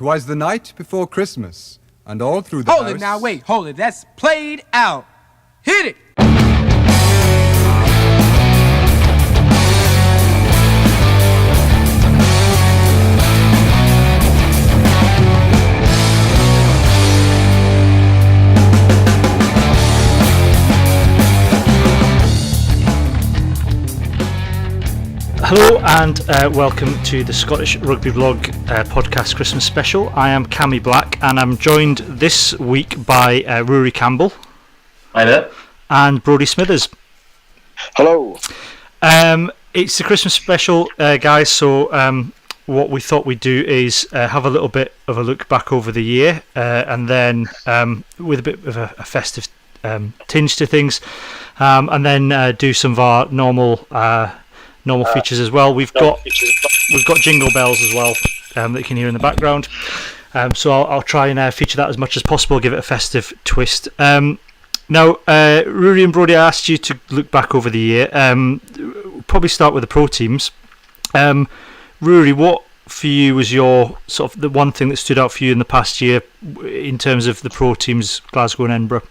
'Twas the night before Christmas, and all through the Hold house... it now, wait, hold it. That's played out. Hit it! Hello and welcome to the Scottish Rugby Vlog podcast Christmas special. I am Cammy Black and I'm joined this week by Ruairidh Campbell. Hi there. And Brodie Smithers. Hello. It's the Christmas special, guys, so what we thought we'd do is have a little bit of a look back over the year and then with a bit of a festive tinge to things, and then do some of our normal features as well. We've got jingle bells as well that you can hear in the background. So I'll try and feature that as much as possible, give it a festive twist. Now, Ruairidh and Brodie, I asked you to look back over the year. Probably start with the pro teams. Ruairidh, what for you was your sort of the one thing that stood out for you in the past year in terms of the pro teams, Glasgow and Edinburgh?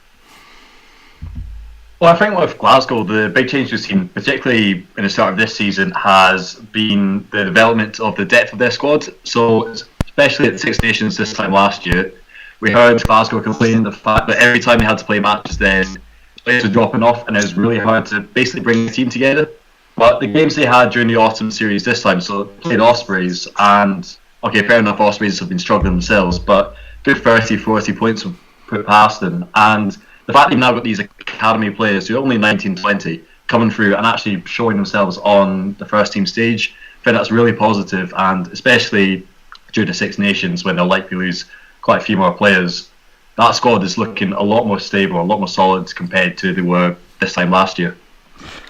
Well, I think with Glasgow, the big change we've seen, particularly in the start of this season, has been the development of the depth of their squad. So, especially at the Six Nations this time last year, we heard Glasgow complaining the fact that every time they had to play matches, then players were dropping off, and it was really hard to basically bring the team together. But the games they had during the autumn series this time, so they played Ospreys, and okay, fair enough, Ospreys have been struggling themselves, but good 30, 40 points were put past them, and the fact that you've now got these academy players who are only 19, 20 coming through and actually showing themselves on the first team stage, I think that's really positive, and especially during the Six Nations when they'll likely lose quite a few more players, that squad is looking a lot more stable, a lot more solid compared to they were this time last year.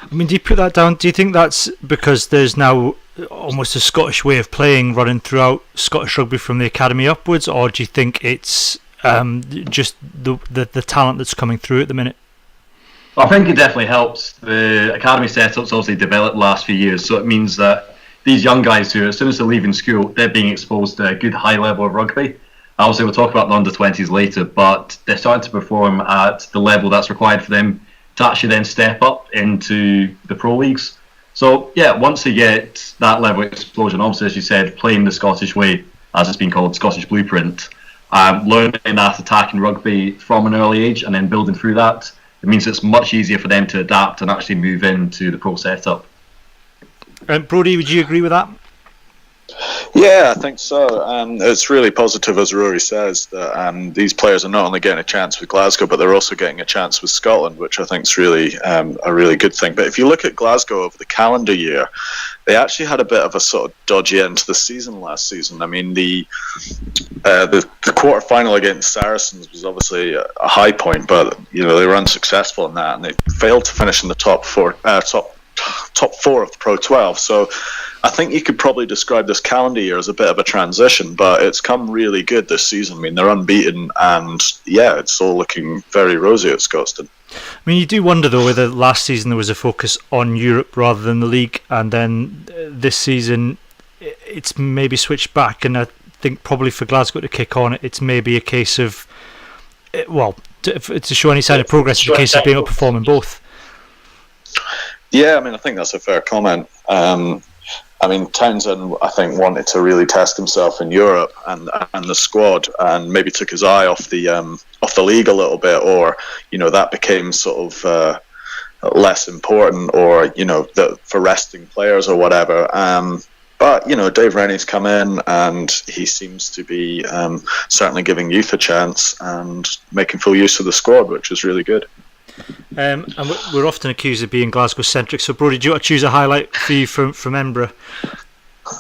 I mean, do you put that down? Do you think that's because there's now almost a Scottish way of playing running throughout Scottish rugby from the academy upwards, or do you think it's just the talent that's coming through at the minute? Well, I think it definitely helps. The academy setup's obviously developed the last few years, so it means that these young guys who, as soon as they're leaving school, they're being exposed to a good high level of rugby. Obviously, we'll talk about the under-20s later, but they're starting to perform at the level that's required for them to actually then step up into the pro leagues. So, yeah, once they get that level of exposure, and obviously, as you said, playing the Scottish way, as it's been called, Scottish blueprint, learning that attacking rugby from an early age and then building through that, it means it's much easier for them to adapt and actually move into the pro setup. Brodie, would you agree with that? Yeah, I think so. It's really positive, as Rory says, that these players are not only getting a chance with Glasgow, but they're also getting a chance with Scotland, which I think is really a really good thing. But if you look at Glasgow over the calendar year, they actually had a bit of a sort of dodgy end to the season last season. I mean, the quarter final against Saracens was obviously a high point, but they were unsuccessful in that, and they failed to finish in the top four of the Pro 12. So I think you could probably describe this calendar year as a bit of a transition, but it's come really good this season. I mean, they're unbeaten, and yeah, it's all looking very rosy at Scotstoun. I mean, you do wonder though whether last season there was a focus on Europe rather than the league, and then this season it's maybe switched back, and I think probably for Glasgow to kick on, it's maybe a case of, to show any sign of progress, it's a case of being able to perform in both. Yeah, I mean, I think that's a fair comment. I mean, Townsend, I think, wanted to really test himself in Europe and the squad, and maybe took his eye off the league a little bit, or that became sort of less important, or for resting players or whatever. But Dave Rennie's come in, and he seems to be certainly giving youth a chance and making full use of the squad, which is really good. And we're often accused of being Glasgow centric. So, Brodie, do you want to choose a highlight for you from Edinburgh?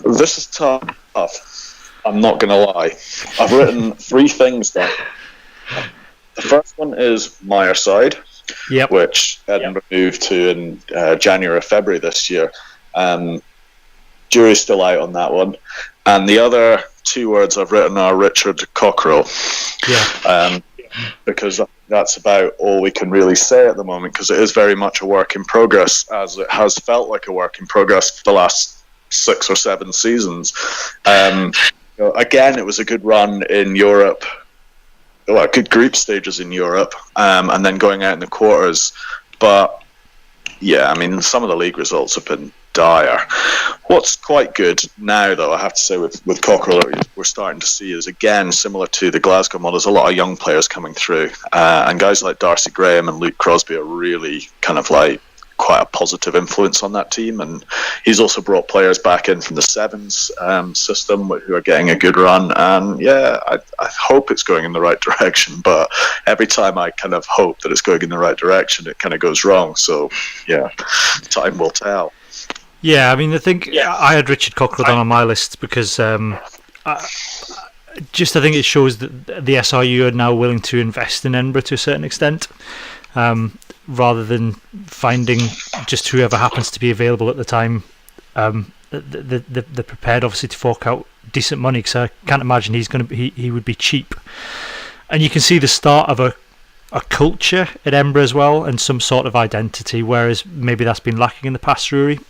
This is tough. I'm not going to lie. I've written three things down. The first one is Myerside, which Edinburgh moved to in January or February this year. Jury's still out on that one. And the other two words I've written are Richard Cockerell. Because that's about all we can really say at the moment, because it is very much a work in progress, as it has felt like a work in progress for the last 6 or 7 seasons. Again, it was a good run in Europe. Well, good group stages in Europe, and then going out in the quarters. But yeah, I mean, some of the league results have been dire. What's quite good now, though, I have to say, with Cockerell, we're starting to see is, again, similar to the Glasgow model, there's a lot of young players coming through, and guys like Darcy Graham and Luke Crosby are really kind of like quite a positive influence on that team, and he's also brought players back in from the sevens system who are getting a good run, and yeah, I hope it's going in the right direction, but every time I kind of hope that it's going in the right direction, it kind of goes wrong, so yeah, time will tell. Yeah, I mean, I think I had Richard Cockerell down on my list because I think it shows that the SRU are now willing to invest in Edinburgh to a certain extent, rather than finding just whoever happens to be available at the time. They're prepared, obviously, to fork out decent money, because I can't imagine he would be cheap. And you can see the start of a culture at Edinburgh as well, and some sort of identity, whereas maybe that's been lacking in the past, Rory.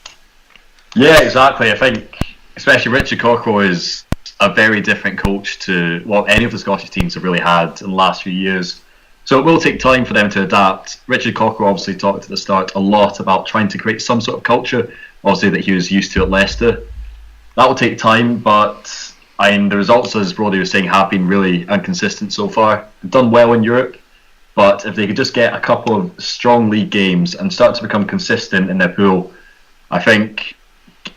Yeah, exactly. I think especially Richard Cockerell is a very different coach to what any of the Scottish teams have really had in the last few years. So it will take time for them to adapt. Richard Cockerell obviously talked at the start a lot about trying to create some sort of culture, obviously, that he was used to at Leicester. That will take time, but the results, as Brodie was saying, have been really inconsistent so far. They've done well in Europe, but if they could just get a couple of strong league games and start to become consistent in their pool, I think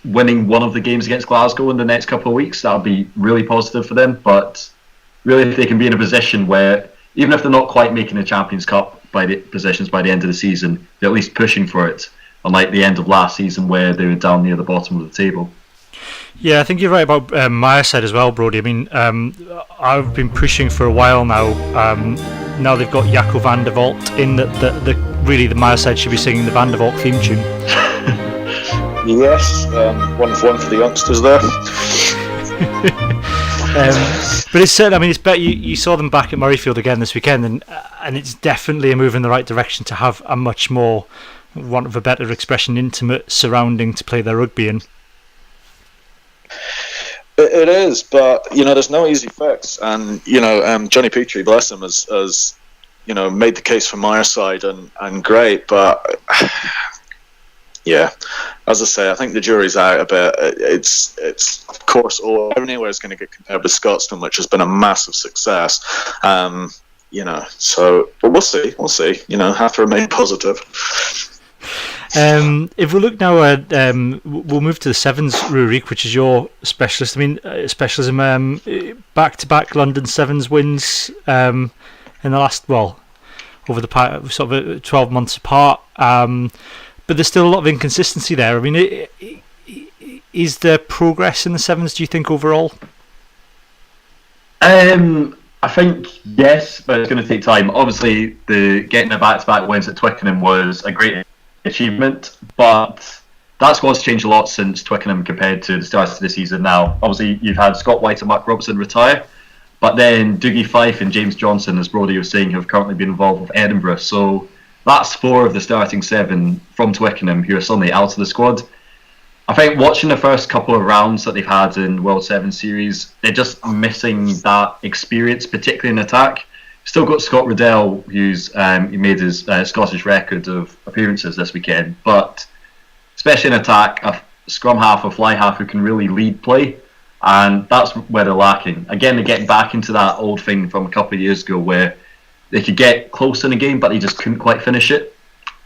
winning one of the games against Glasgow in the next couple of weeks, that would be really positive for them. But really, if they can be in a position where, even if they're not quite making the Champions Cup positions by the end of the season, they're at least pushing for it, unlike the end of last season where they were down near the bottom of the table. Yeah, I think you're right about Myerside as well, Brodie. I mean, I've been pushing for a while now. Now they've got Jaco van der Walt in, really the Myerside should be singing the Van der Walt theme tune. Yes, one for the youngsters there. But it's certain. I mean, it's better. You saw them back at Murrayfield again this weekend, and it's definitely a move in the right direction to have a much more, want of a better expression, intimate surrounding to play their rugby in. It is, but there's no easy fix, and Johnny Petrie, bless him, has made the case for Myerside and great, but. Yeah, as I say, I think the jury's out a bit. It's of course, anywhere is going to get compared with Scotstoun, which has been a massive success. So, but we'll see. Have to remain positive. If we look now at, we'll move to the sevens, Ruairidh, which is your specialist. I mean, specialism, back-to-back London sevens wins in the last, over the sort of 12 months apart. But there's still a lot of inconsistency there. I mean, is there progress in the sevens, do you think, overall? I think yes, but it's going to take time. Obviously, getting a back-to-back wins at Twickenham was a great achievement, but that squad's changed a lot since Twickenham compared to the start of the season now. Obviously, you've had Scott White and Mark Robertson retire, but then Dougie Fife and James Johnson, as Brodie was saying, have currently been involved with Edinburgh. So that's 4 of the starting 7 from Twickenham who are suddenly out of the squad. I think watching the first couple of rounds that they've had in World 7 Series, they're just missing that experience, particularly in attack. Still got Scott Riddell, who's he made his Scottish record of appearances this weekend, but especially in attack, a scrum half, a fly half who can really lead play, and that's where they're lacking. Again, they're getting back into that old thing from a couple of years ago where they could get close in a game, but they just couldn't quite finish it.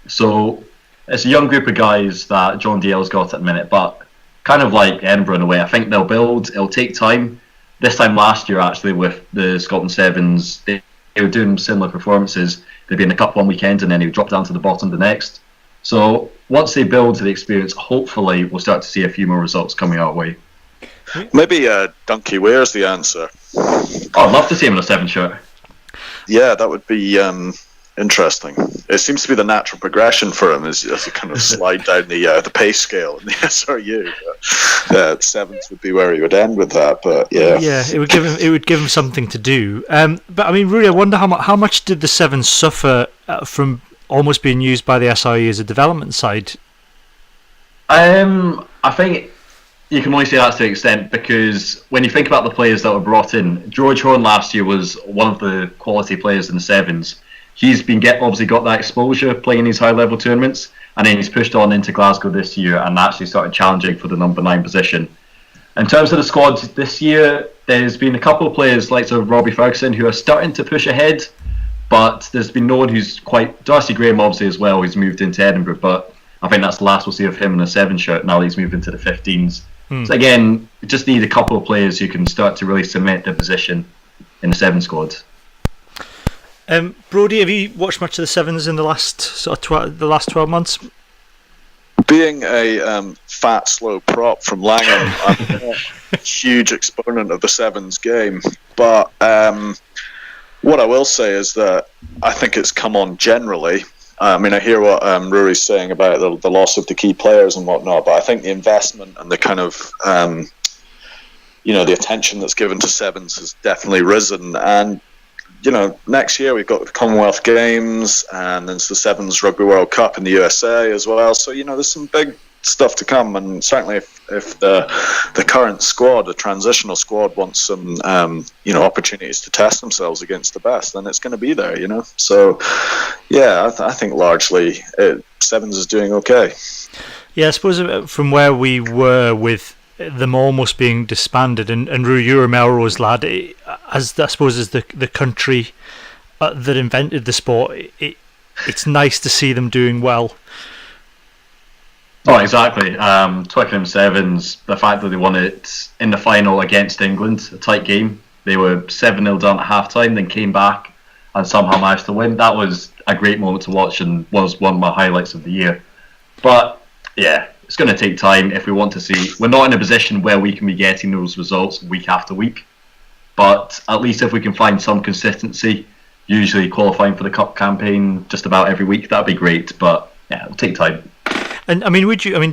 So it's a young group of guys that John Dalziel's got at the minute, but kind of like Edinburgh in a way. I think they'll build. It'll take time. This time last year, actually, with the Scotland Sevens, they were doing similar performances. They'd be in the Cup one weekend, and then they would drop down to the bottom the next. So once they build to the experience, hopefully we'll start to see a few more results coming our way. Maybe Dunky Ware's the answer. I'd love to see him in a 7 shirt. Yeah, that would be interesting. It seems to be the natural progression for him as you kind of slide down the pay scale in the SRU. Sevens would be where he would end with that, but yeah. Yeah, it would give him something to do. But I mean, really, I wonder how much did the Sevens suffer from almost being used by the SRU as a development side? I think you can only say that to the extent because when you think about the players that were brought in, George Horn last year was one of the quality players in the sevens. He's been obviously got that exposure playing these high level tournaments, and then he's pushed on into Glasgow this year and actually started challenging for the number 9 position. In terms of the squad this year, there's been a couple of players like Robbie Ferguson who are starting to push ahead, but there's been no one who's quite... Darcy Graham obviously as well, who's moved into Edinburgh, but I think that's the last we'll see of him in a 7 shirt now that he's moved into the 15s. So again, we just need a couple of players who can start to really cement their position in the 7 squad. Brodie, have you watched much of the sevens in the last the last 12 months? Being a fat, slow prop from Langham, I'm a huge exponent of the sevens game. But what I will say is that I think it's come on generally. I mean, I hear what Rory's saying about the loss of the key players and whatnot, but I think the investment and the kind of, the attention that's given to sevens has definitely risen. And, next year we've got the Commonwealth Games and there's the Sevens Rugby World Cup in the USA as well. So, there's some big stuff to come. And certainly if the current squad, the transitional squad, wants some, opportunities to test themselves against the best, then it's going to be there, So, yeah, I think largely sevens is doing okay. Yeah, I suppose from where we were with them almost being disbanded, and Rue, you're a Melrose lad, as the country that invented the sport, it's nice to see them doing well. Oh, exactly. Twickenham Sevens, the fact that they won it in the final against England, a tight game. They were 7-0 down at half-time, then came back and somehow managed to win. That was a great moment to watch and was one of my highlights of the year. But, yeah, it's going to take time if we want to see. We're not in a position where we can be getting those results week after week. But at least if we can find some consistency, usually qualifying for the Cup campaign just about every week, that'd be great. But, yeah, it'll take time. And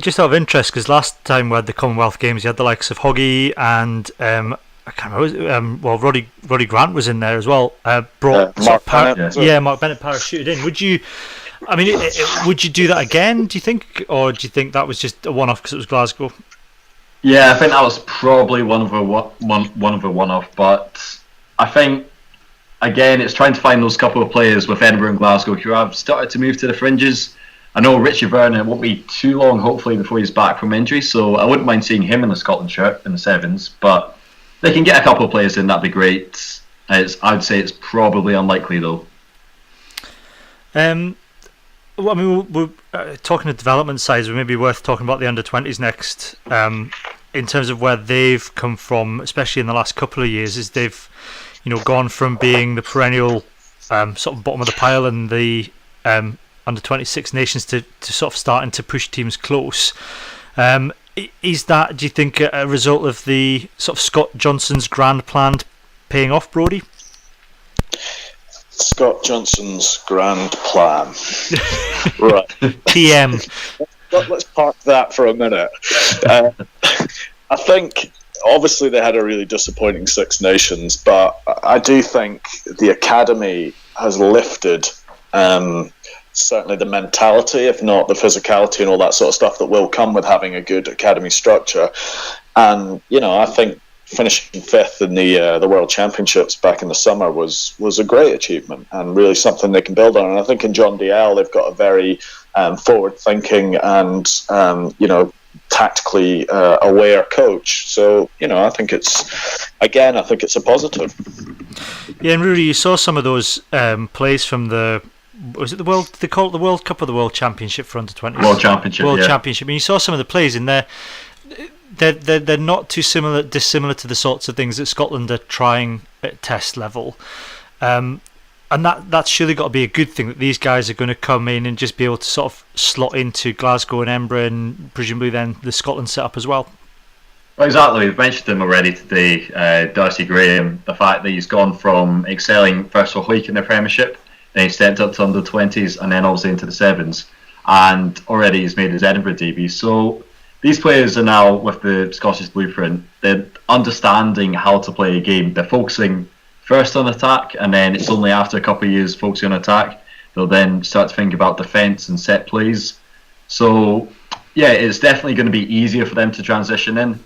just out of interest, because last time we had the Commonwealth Games, you had the likes of Hoggy and I can't remember. Roddy Grant was in there as well. Mark Bennett. Mark Bennett parachuted in. Would you do that again? Do you think, or do you think that was just a one-off because it was Glasgow? Yeah, I think that was probably one of a one-off. But I think again, it's trying to find those couple of players with Edinburgh and Glasgow who have started to move to the fringes. I know Richie Vernon, it won't be too long, hopefully, before he's back from injury, so I wouldn't mind seeing him in the Scotland shirt in the sevens, but they can get a couple of players in, that'd be great. I'd say it's probably unlikely, though. We're talking to development sides, it may be worth talking about the under-20s next. In terms of where they've come from, especially in the last couple of years, is they've gone from being the perennial sort of bottom of the pile and the under 26 nations to sort of starting to push teams close. Is that, do you think, a result of the sort of Scott Johnson's grand plan paying off, Brodie? Scott Johnson's grand plan. Right. TM. Let's park that for a minute. I think obviously they had a really disappointing Six Nations, but I do think the academy has lifted certainly the mentality, if not the physicality and all that sort of stuff that will come with having a good academy structure. And I think finishing 5th in the World Championships back in the summer was a great achievement and really something they can build on. And I think in John DL they've got a very forward-thinking and tactically aware coach. So I think it's a positive. Yeah, and Rudy, you saw some of those plays from the. Was it the World? They call it the World Cup or the World Championship for under 20s? World Championship. World Championship. I mean, you saw some of the plays in there. They're not too dissimilar to the sorts of things that Scotland are trying at test level, and that's surely got to be a good thing that these guys are going to come in and just be able to sort of slot into Glasgow and Edinburgh and presumably then the Scotland setup as well. Well, exactly. We've mentioned him already today. Darcy Graham, the fact that he's gone from excelling first for Hoyk in the Premiership. Then he stepped up to under 20s and then obviously into the sevens, and already he's made his Edinburgh debut. So these players are now with the Scottish blueprint. They're understanding how to play a game. They're focusing first on attack, and then it's only after a couple of years focusing on attack they'll then start to think about defence and set plays. So yeah, it's definitely going to be easier for them to transition in.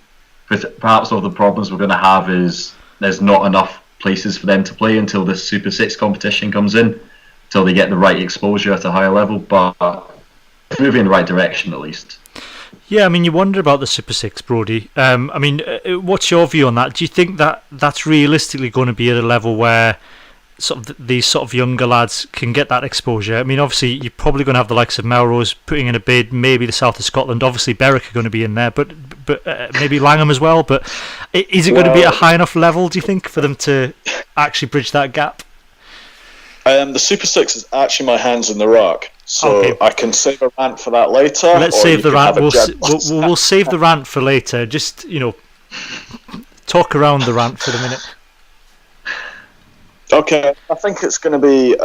But perhaps all the problems we're going to have is there's not enough places for them to play until this Super 6 competition comes in, until they get the right exposure at a higher level. But it's moving in the right direction at least. Yeah, I mean, you wonder about the Super 6, Brodie. I mean, what's your view on that? Do you think that that's realistically going to be at a level where sort of these sort of younger lads can get that exposure? I mean, obviously, you're probably going to have the likes of Melrose putting in a bid, maybe the south of Scotland. Obviously, Berwick are going to be in there, but maybe Langham as well. But is it going to be at a high enough level, do you think, for them to actually bridge that gap? The Super 6 is actually my hands in the rock, so Okay. I can save a rant for that later. Let's or save you the can rant. have a We'll general save the rant for later. Just, talk around the rant for the minute. Okay, I think it's going to be,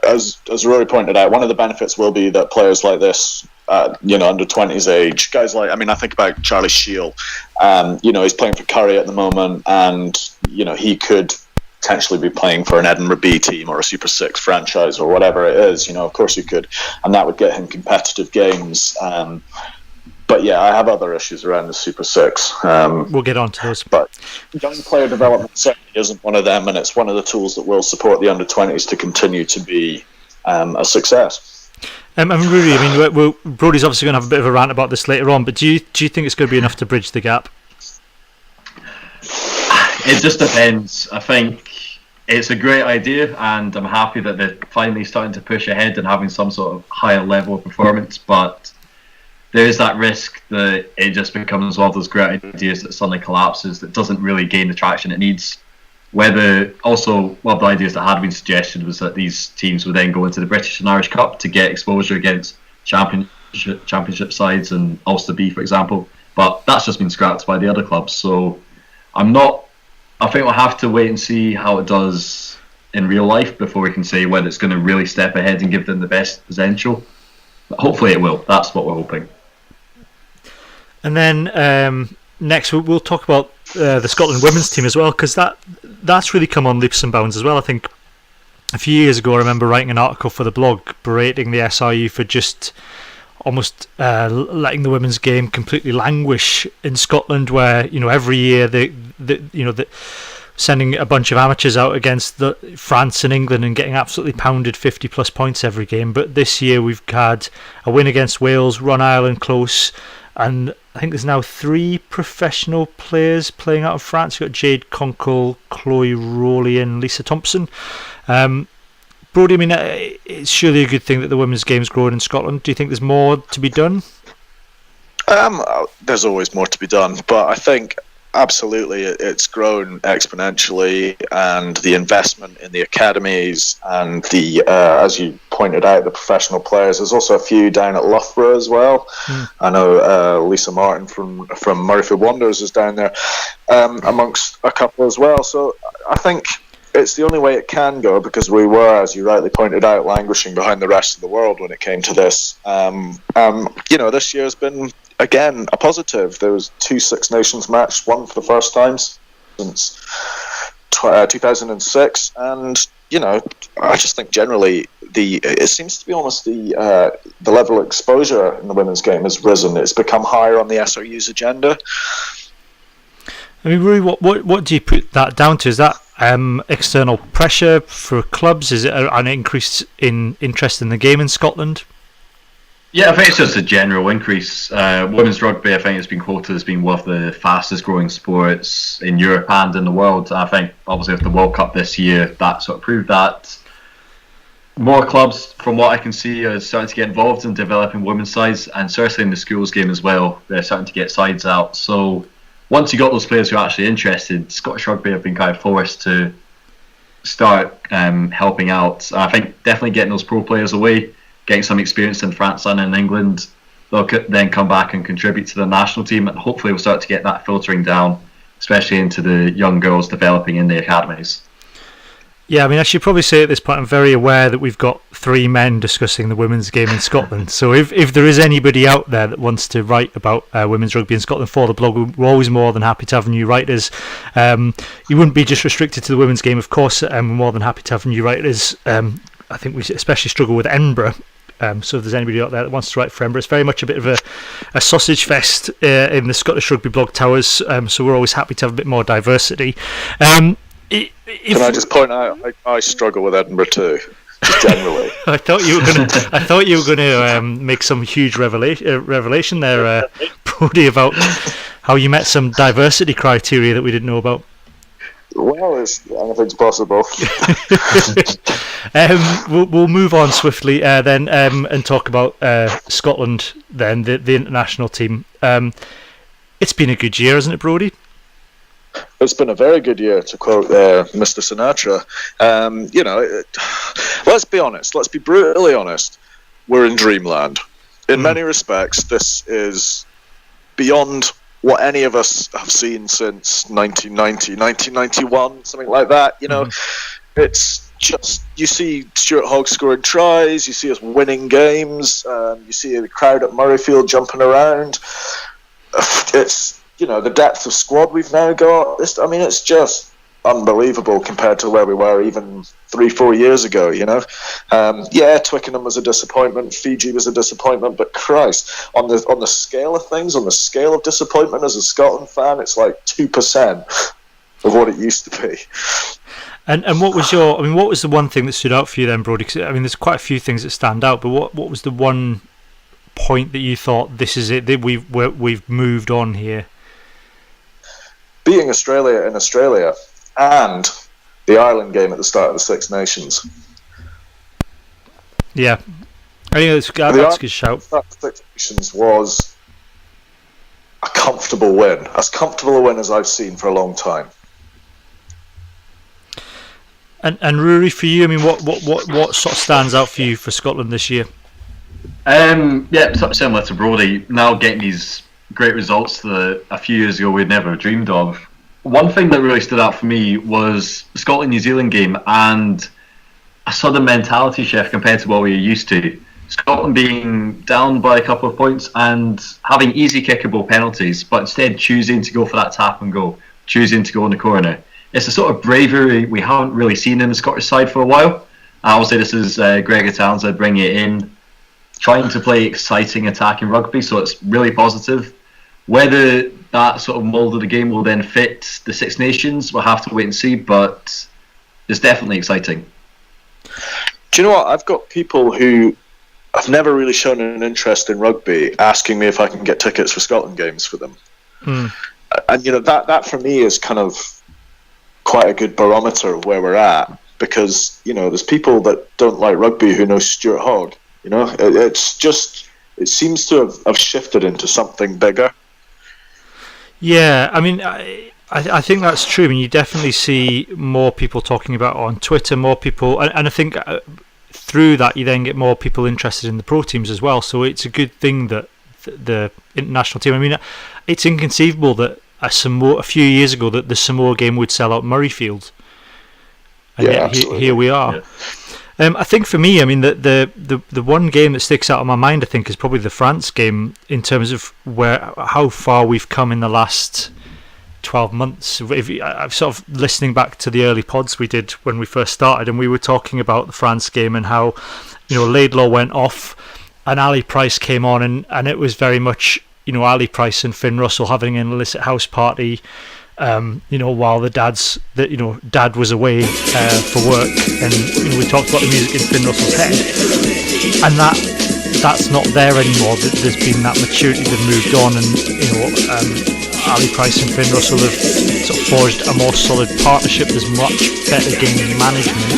as Rory pointed out, one of the benefits will be that players like this, under 20s age, guys like, I mean, I think about Charlie Shield, he's playing for Curry at the moment, and, he could potentially be playing for an Edinburgh B team or a Super 6 franchise or whatever it is, of course he could, and that would get him competitive games. But yeah, I have other issues around the Super 6. We'll get on to those. But young player development certainly isn't one of them, and it's one of the tools that will support the under-20s to continue to be a success. I mean, Ruairidh, Brodie's obviously going to have a bit of a rant about this later on, but do you think it's going to be enough to bridge the gap? It just depends. I think it's a great idea, and I'm happy that they're finally starting to push ahead and having some sort of higher level of performance, but there is that risk that it just becomes one of those great ideas that suddenly collapses, that doesn't really gain the traction it needs. Whether also, one of the ideas that had been suggested was that these teams would then go into the British and Irish Cup to get exposure against championship sides and Ulster B, for example. But that's just been scrapped by the other clubs. So I think we'll have to wait and see how it does in real life before we can say whether it's going to really step ahead and give them the best potential. But hopefully it will. That's what we're hoping. And then next we'll talk about the Scotland women's team as well, because that's really come on leaps and bounds as well. I think a few years ago I remember writing an article for the blog berating the SRU for just almost letting the women's game completely languish in Scotland, where every year they sending a bunch of amateurs out against France and England and getting absolutely pounded 50 plus points every game. But this year we've had a win against Wales, run Ireland close, and I think there's now 3 professional players playing out of France. You've got Jade Conkle, Chloe Rowley and Lisa Thompson. Brodie, I mean, it's surely a good thing that the women's game's growing in Scotland. Do you think there's more to be done? There's always more to be done, but I think absolutely it's grown exponentially, and the investment in the academies and the, as you pointed out, the professional players. There's also a few down at Loughborough as well. I know Lisa Martin from Murrayfield Wanderers is down there, amongst a couple as well. So I think it's the only way it can go, because we were, as you rightly pointed out, languishing behind the rest of the world when it came to this. This year's been, again, a positive. There was 2 Six Nations matches, one for the first time since 2006, and I just think generally it seems to be almost the level of exposure in the women's game has risen. It's become higher on the SRU's agenda. I mean, Rui, what do you put that down to? Is that external pressure for clubs? Is it an increase in interest in the game in Scotland? Yeah, I think it's just a general increase. Women's rugby, I think, has been quoted as being one of the fastest growing sports in Europe and in the world. I think, obviously, with the World Cup this year, that sort of proved that. More clubs, from what I can see, are starting to get involved in developing women's sides, and certainly in the schools game as well. They're starting to get sides out. So once you got those players who are actually interested, Scottish Rugby have been kind of forced to start helping out. I think definitely getting those pro players away, getting some experience in France and in England, they'll then come back and contribute to the national team, and hopefully we'll start to get that filtering down, especially into the young girls developing in the academies. Yeah, I mean, I should probably say at this point, I'm very aware that we've got 3 men discussing the women's game in Scotland. So if there is anybody out there that wants to write about women's rugby in Scotland for the blog, we're always more than happy to have new writers. You wouldn't be just restricted to the women's game, of course. We're more than happy to have new writers. I think we especially struggle with Edinburgh So if there's anybody out there that wants to write for Ember, it's very much a bit of a sausage fest in the Scottish Rugby blog towers. So we're always happy to have a bit more diversity. Can I just point out, I struggle with Edinburgh too, just generally. I thought you were going to make some huge revelation there, Brodie, about how you met some diversity criteria that we didn't know about. Well, anything's possible. We'll move on swiftly then and talk about Scotland then, the international team. It's been a good year, hasn't it, Brodie? It's been a very good year, to quote Mr. Sinatra. Let's be honest. Let's be brutally honest. We're in dreamland. In many respects, this is beyond what any of us have seen since 1990, 1991, something like that. It's just, you see Stuart Hogg scoring tries, you see us winning games, you see the crowd at Murrayfield jumping around. It's, the depth of squad we've now got. It's just unbelievable compared to where we were even 3-4 years ago. Twickenham was a disappointment, Fiji was a disappointment, but Christ, on the scale of things, on the scale of disappointment as a Scotland fan, it's like 2% of what it used to be. And what was what was the one thing that stood out for you then, Brodie? 'Cause, there's quite a few things that stand out, but what was the one point that you thought, this is it, that we've moved on here? Beating Australia in Australia and the Ireland game at the start of the Six Nations. Yeah, I think that's a good shout. The Six Nations was a comfortable win, as comfortable a win as I've seen for a long time. And Ruairidh, for you, what sort of stands out for you for Scotland this year? Sort of similar to Brodie. Now getting these great results that a few years ago we'd never dreamed of. One thing that really stood out for me was the Scotland-New Zealand game, and a sudden mentality shift compared to what we were used to. Scotland being down by a couple of points and having easy kickable penalties, but instead choosing to go for that tap and go, choosing to go in the corner. It's a sort of bravery we haven't really seen in the Scottish side for a while. Obviously, this is Gregor Townsend bringing it in, trying to play exciting attacking rugby, so it's really positive. Whether that sort of mould of the game will then fit the Six Nations, we'll have to wait and see, but it's definitely exciting. Do you know what? I've got people who have never really shown an interest in rugby asking me if I can get tickets for Scotland games for them. And that for me is kind of quite a good barometer of where we're at, because there's people that don't like rugby who know Stuart Hogg. It's just, it seems to have shifted into something bigger. Yeah, I think that's true. You definitely see more people talking about it on Twitter, more people, and I think through that you then get more people interested in the pro teams as well. So it's a good thing that the international team. It's inconceivable that a few years ago that the Samoa game would sell out Murrayfield, and yet here we are. Yeah. I think for me, the one game that sticks out in my mind, I think, is probably the France game in terms of how far we've come in the last 12 months. I'm sort of listening back to the early pods we did when we first started, and we were talking about the France game and how Laidlaw went off and Ali Price came on, and it was very much Ali Price and Finn Russell having an illicit house party. While Dad was away for work, and we talked about the music in Finn Russell's head, and that's not there anymore. There's been that maturity, they've moved on, and Ali Price and Finn Russell have sort of forged a more solid partnership. There's much better game management,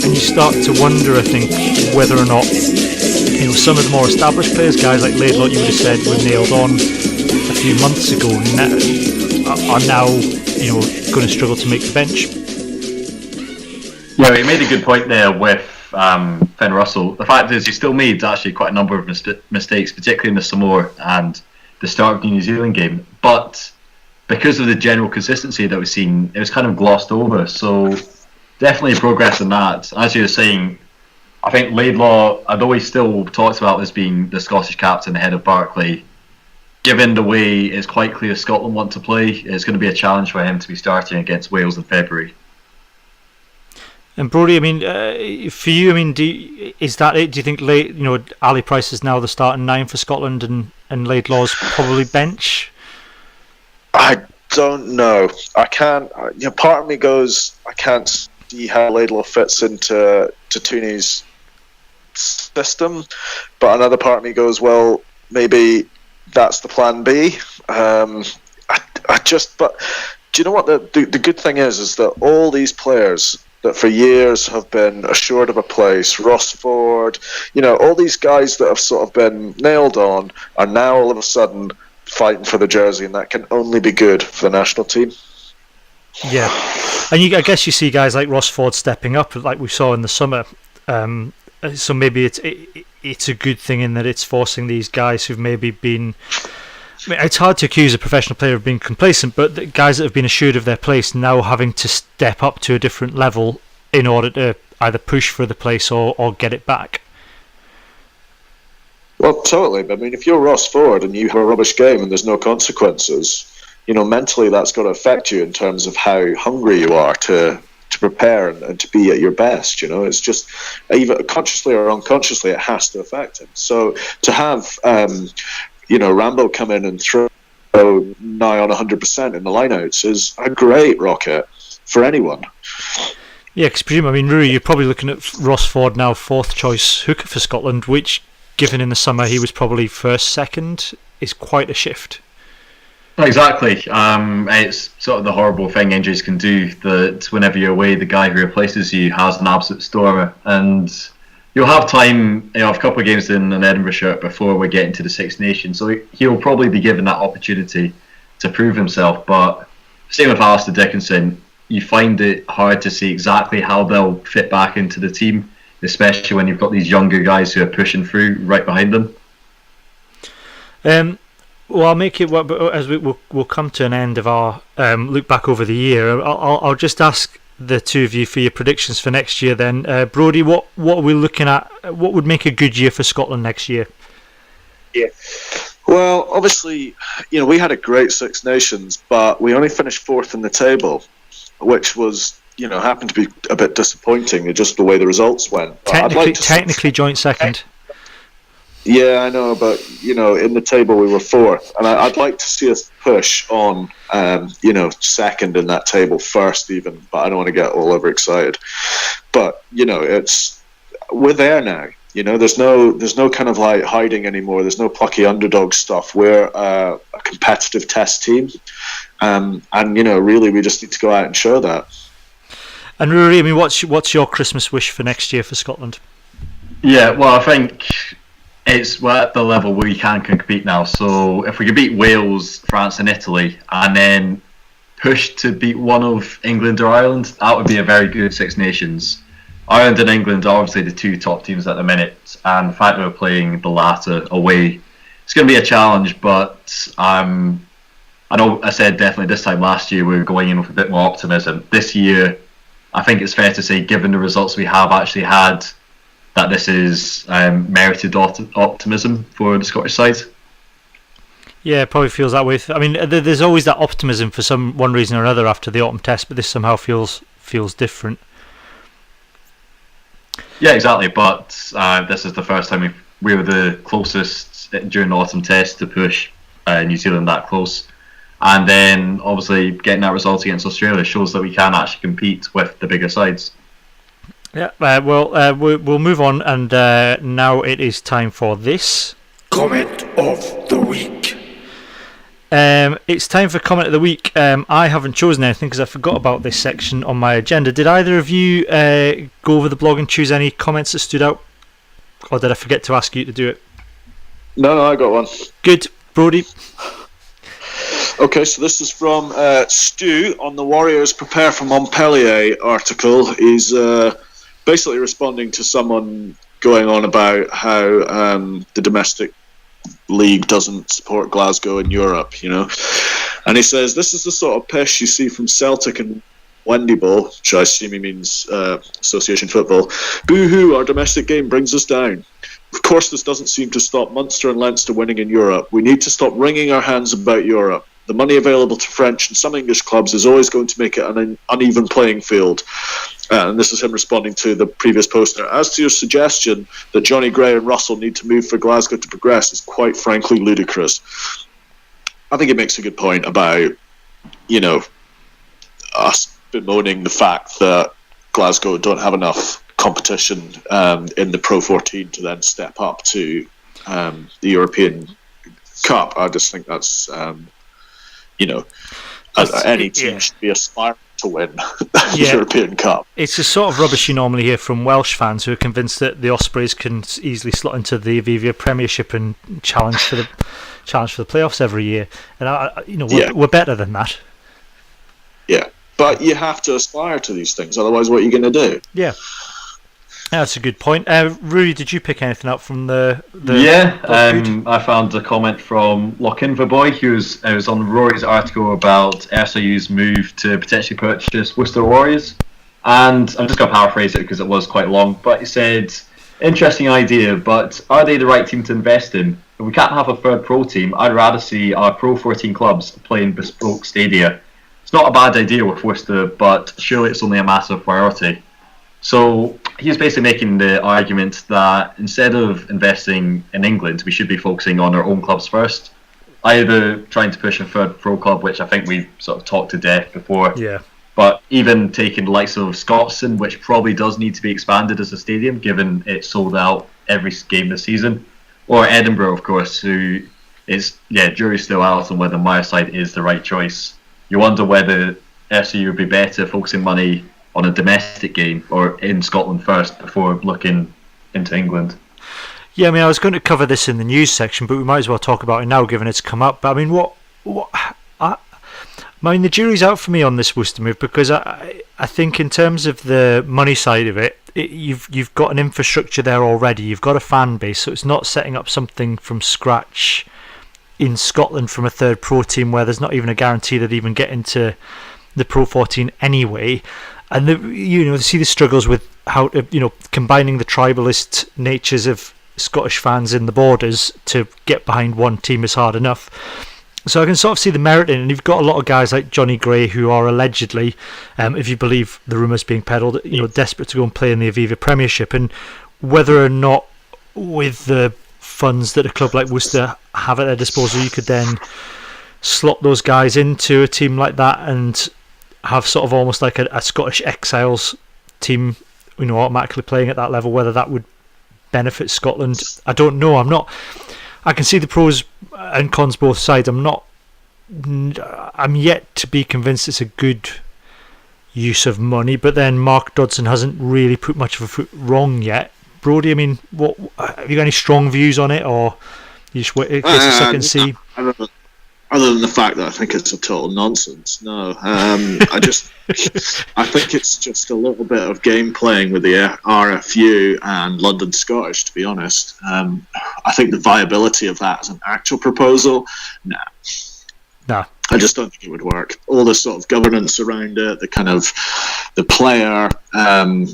and you start to wonder, I think, whether or not some of the more established players, guys like Laidlaw, you would have said were nailed on a few months ago, are now going to struggle to make the bench. Yeah, he made a good point there with Finn Russell. The fact is, he still made actually quite a number of mistakes, particularly in the Samoa and the start of the New Zealand game. But because of the general consistency that we've seen, it was kind of glossed over. So definitely progress in that. As you were saying, I think Laidlaw, although he still talks about as being the Scottish captain ahead of Barclay, given the way it's quite clear Scotland want to play, it's going to be a challenge for him to be starting against Wales in February. And Brodie, I mean, for you, I mean, is that it? Do you think Ali Price is now the starting 9 for Scotland, and Laidlaw's probably bench? I don't know. I can't. Part of me goes, I can't see how Laidlaw fits into Tooney's system, but another part of me goes, well, maybe that's the plan B. But do you know what the good thing is that all these players that for years have been assured of a place, Ross Ford, all these guys that have sort of been nailed on are now all of a sudden fighting for the jersey, and that can only be good for the national team. Yeah, and I guess you see guys like Ross Ford stepping up, like we saw in the summer. So maybe it's a good thing in that it's forcing these guys who've maybe been. I mean, it's hard to accuse a professional player of being complacent, but the guys that have been assured of their place now having to step up to a different level in order to either push for the place or get it back. Well, totally. I mean, if you're Ross Ford and you have a rubbish game and there's no consequences, mentally that's got to affect you in terms of how hungry you are to prepare and to be at your best. It's just, either consciously or unconsciously, it has to affect him. So to have Rambo come in and throw nigh on 100% in the lineouts is a great rocket for anyone. Yeah, because Ruairidh, you're probably looking at Ross Ford now, 4th choice hooker for Scotland, which, given in the summer he was probably first, second, is quite a shift. Exactly. It's sort of the horrible thing injuries can do, that whenever you're away, the guy who replaces you has an absolute stormer, and you'll have time, a couple of games in an Edinburgh shirt before we get into the Six Nations, so he'll probably be given that opportunity to prove himself. But same with Alistair Dickinson, you find it hard to see exactly how they'll fit back into the team, especially when you've got these younger guys who are pushing through right behind them. Well, I'll make it work, but as we'll come to an end of our look back over the year, I'll just ask the two of you for your predictions for next year then. Brodie, what are we looking at? What would make a good year for Scotland next year? Yeah. Well, obviously, we had a great Six Nations, but we only finished 4th in the table, which was, happened to be a bit disappointing, just the way the results went. Technically joint second. Yeah, I know, but in the table we were 4th, and I'd like to see us push on, second in that table first, even. But I don't want to get all overexcited. But we're there now. There's no kind of like hiding anymore. There's no plucky underdog stuff. We're a competitive test team, and really we just need to go out and show that. And Ruairidh, I mean, what's your Christmas wish for next year for Scotland? Yeah, well, I think we're at the level where we can compete now. So if we could beat Wales, France and Italy, and then push to beat one of England or Ireland, that would be a very good Six Nations. Ireland and England are obviously the two top teams at the minute, and the fact that we're playing the latter away, it's going to be a challenge, but I know I said definitely this time last year we were going in with a bit more optimism. This year, I think it's fair to say, given the results we have actually had, that this is merited optimism for the Scottish side. Yeah, it probably feels that way. I mean, there's always that optimism for one reason or another after the autumn test, but this somehow feels different. Yeah, exactly. But this is the first time we were the closest during the autumn test to push New Zealand that close, and then obviously getting that result against Australia shows that we can actually compete with the bigger sides. Yeah, we'll move on, and now it is time for this Comment of the Week. It's time for Comment of the Week. I haven't chosen anything because I forgot about this section on my agenda. Did either of you go over the blog and choose any comments that stood out? Or did I forget to ask you to do it? No, I got one. Good. Brodie? Okay, so this is from Stu on the Warriors Prepare for Montpellier article. He's basically responding to someone going on about how the domestic league doesn't support Glasgow in Europe, and he says this is the sort of pish you see from Celtic and Wendybull, which I assume he means association football. Boo-hoo, our domestic game brings us down. Of course this doesn't seem to stop Munster and Leinster winning in Europe. We need to stop wringing our hands about Europe. The money available to French and some English clubs is always going to make it an uneven playing field. And this is him responding to the previous poster. As to your suggestion that Johnny Gray and Russell need to move for Glasgow to progress is quite frankly ludicrous. I think it makes a good point about, us bemoaning the fact that Glasgow don't have enough competition in the Pro 14 to then step up to the European Cup. I just think that's, any team should be aspiring to win the European Cup. It's the sort of rubbish you normally hear from Welsh fans who are convinced that the Ospreys can easily slot into the Aviva Premiership and challenge for the playoffs every year. And we're better than that. Yeah, but you have to aspire to these things. Otherwise, what are you going to do? Yeah. That's a good point. Ruairidh, did you pick anything up from the I found a comment from Lochinverboy, who was on Rory's article about SIU's move to potentially purchase Worcester Warriors. And I'm just going to paraphrase it because it was quite long, but he said, interesting idea, but are they the right team to invest in? If we can't have a third pro team, I'd rather see our Pro 14 clubs play in bespoke stadia. It's not a bad idea with Worcester, but surely it's only a massive priority. So he's basically making the argument that instead of investing in England, we should be focusing on our own clubs first. Either trying to push a third pro club, which I think we've sort of talked to death before. Yeah. But even taking the likes of Scotstoun, which probably does need to be expanded as a stadium, given it's sold out every game this season. Or Edinburgh, of course, who is, jury's still out on whether Mireside is the right choice. You wonder whether FCU would be better focusing money on a domestic game or in Scotland first before looking into England. Yeah, I mean, I was going to cover this in the news section, but we might as well talk about it now, given it's come up. But I mean, the jury's out for me on this Worcester move, because I think in terms of the money side of it, you've got an infrastructure there already. You've got a fan base, so it's not setting up something from scratch in Scotland from a third pro team where there's not even a guarantee that even get into the Pro 14 anyway. And see the struggles with how combining the tribalist natures of Scottish fans in the borders to get behind one team is hard enough. So I can sort of see the merit in it. And you've got a lot of guys like Johnny Gray who are allegedly, if you believe the rumours being peddled, desperate to go and play in the Aviva Premiership. And whether or not with the funds that a club like Worcester have at their disposal, you could then slot those guys into a team like that and have sort of almost like a Scottish Exiles team, automatically playing at that level, whether that would benefit Scotland, I don't know. I can see the pros and cons both sides. I'm yet to be convinced it's a good use of money, but then Mark Dodson hasn't really put much of a foot wrong yet. Brodie, I mean, what have you got any strong views on it, or you just wait a second see? Other than the fact that I think it's a total nonsense. No, I think it's just a little bit of game playing with the RFU and London Scottish, to be honest. I think the viability of that as an actual proposal, nah. I just don't think it would work. All the sort of governance around it, the kind of the player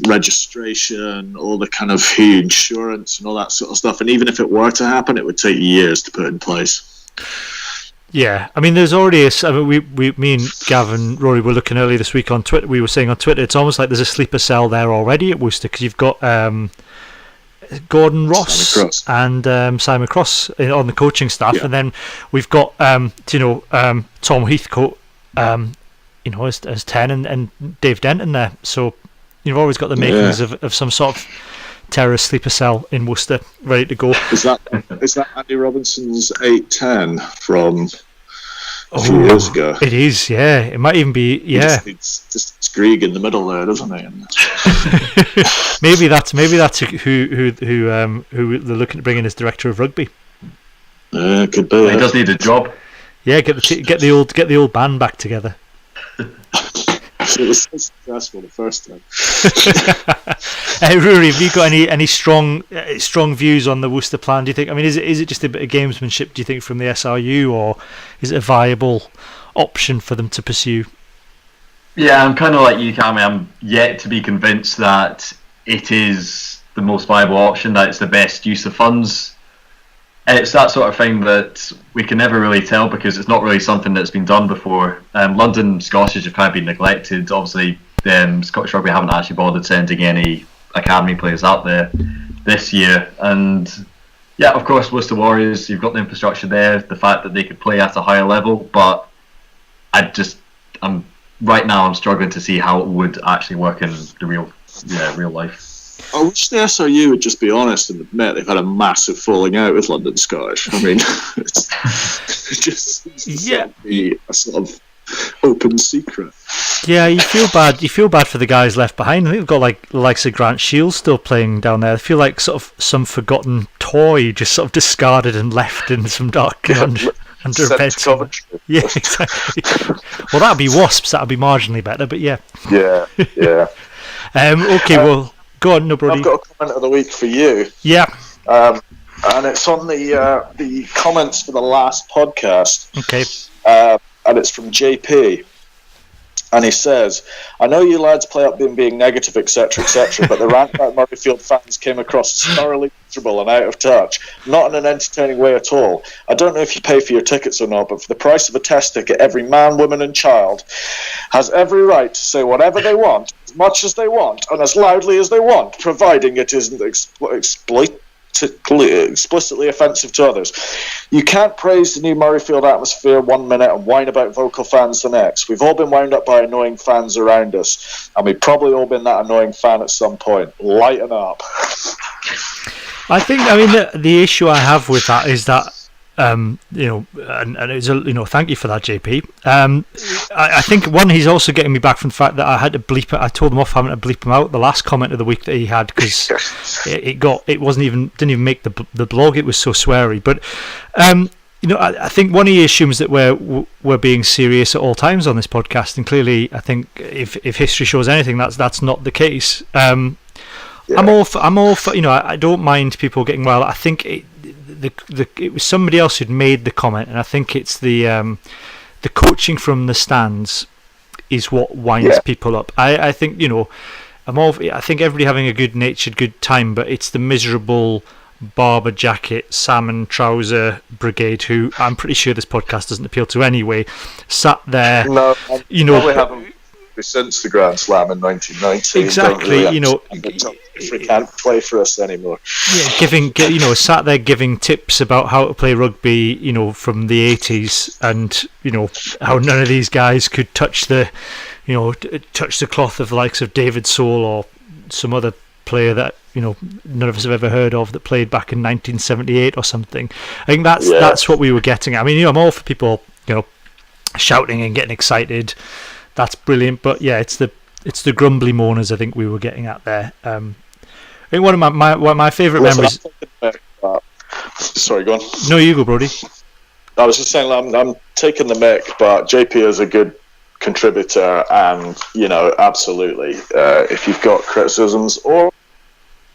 registration, all the kind of insurance and all that sort of stuff. And even if it were to happen, it would take years to put in place. Yeah, I mean, there's already me and Gav and Rory were looking earlier this week on Twitter. We were saying on Twitter, it's almost like there's a sleeper cell there already at Worcester, because you've got Gordon Ross and Simon Cross on the coaching staff, and then we've got Tom Heathcote, as 10, and Dave Denton there. So you've always got the makings of some sort of terrorist sleeper cell in Worcester ready to go. Is that Andy Robinson's 8-10 from a few years ago? It is, yeah. It might even be, yeah. Just Grieg in the middle there, doesn't he? maybe that's who they're looking to bring in as director of rugby. Could be. He does need a job. Yeah, get the old band back together. It was so successful the first time. Rory, have you got any strong views on the Worcester plan? Do you think? I mean, is it just a bit of gamesmanship? Do you think from the SRU, or is it a viable option for them to pursue? Yeah, I'm kind of like you, Cammy. I'm yet to be convinced that it is the most viable option, that it's the best use of funds. It's that sort of thing that we can never really tell, because it's not really something that's been done before. London Scottish have kind of been neglected. Obviously, Scottish Rugby haven't actually bothered sending any academy players out there this year. And yeah, of course, Worcester Warriors, you've got the infrastructure there, the fact that they could play at a higher level, but I'm right now I'm struggling to see how it would actually work in the real life. I wish the SRU would just be honest and admit they've had a massive falling out with London Scottish. I mean, it just seems to be a sort of open secret. Yeah, you feel bad. You feel bad for the guys left behind. I think we've got like the likes of Grant Shields still playing down there. I feel like sort of some forgotten toy just sort of discarded and left in some dark under a bed. Yeah, exactly. Well, that'd be Wasps. That'd be marginally better, but yeah. Yeah. Okay, well, go on, no, Brodie. I've got a comment of the week for you. Yeah. And it's on the comments for the last podcast. Okay. And it's from JP. And he says, I know you lads play up being negative, etc., but the Roundabout Murrayfield fans came across as thoroughly miserable and out of touch. Not in an entertaining way at all. I don't know if you pay for your tickets or not, but for the price of a test ticket, every man, woman and child has every right to say whatever they want, as much as they want, and as loudly as they want, providing it isn't explicitly offensive to others. You can't praise the new Murrayfield atmosphere 1 minute and whine about vocal fans the next. We've all been wound up by annoying fans around us, and we've probably all been that annoying fan at some point. Lighten up. I think, the issue I have with that is that, and it's thank you for that, JP. I think one, he's also getting me back from the fact that I had to bleep it. I told him off having to bleep him out the last comment of the week that he had because didn't even make the blog. It was so sweary. But I think one he assumes that we're being serious at all times on this podcast, and clearly I think if history shows anything, that's not the case. Yeah. I'm all for. I don't mind people getting wild. I think it was somebody else who'd made the comment, and I think it's the coaching from the stands is what winds people up. I think I think everybody having a good-natured good time, but it's the miserable barber jacket, salmon trouser brigade who I'm pretty sure this podcast doesn't appeal to anyway. Sat there, no, we haven't since the Grand Slam in 1990. Exactly, they can't play for us anymore. Yeah, sat there giving tips about how to play rugby, from the 80s, and how none of these guys could touch the cloth of the likes of David Soul or some other player that none of us have ever heard of that played back in 1978 or something. I think that's what we were getting at. I'm all for people shouting and getting excited. That's brilliant, but yeah, it's the grumbly moaners I think we were getting at there. I think one of my favourite memories. Sorry, go on. No, you go, Brodie. I was just saying I'm taking the mick, but JP is a good contributor, and absolutely, if you've got criticisms or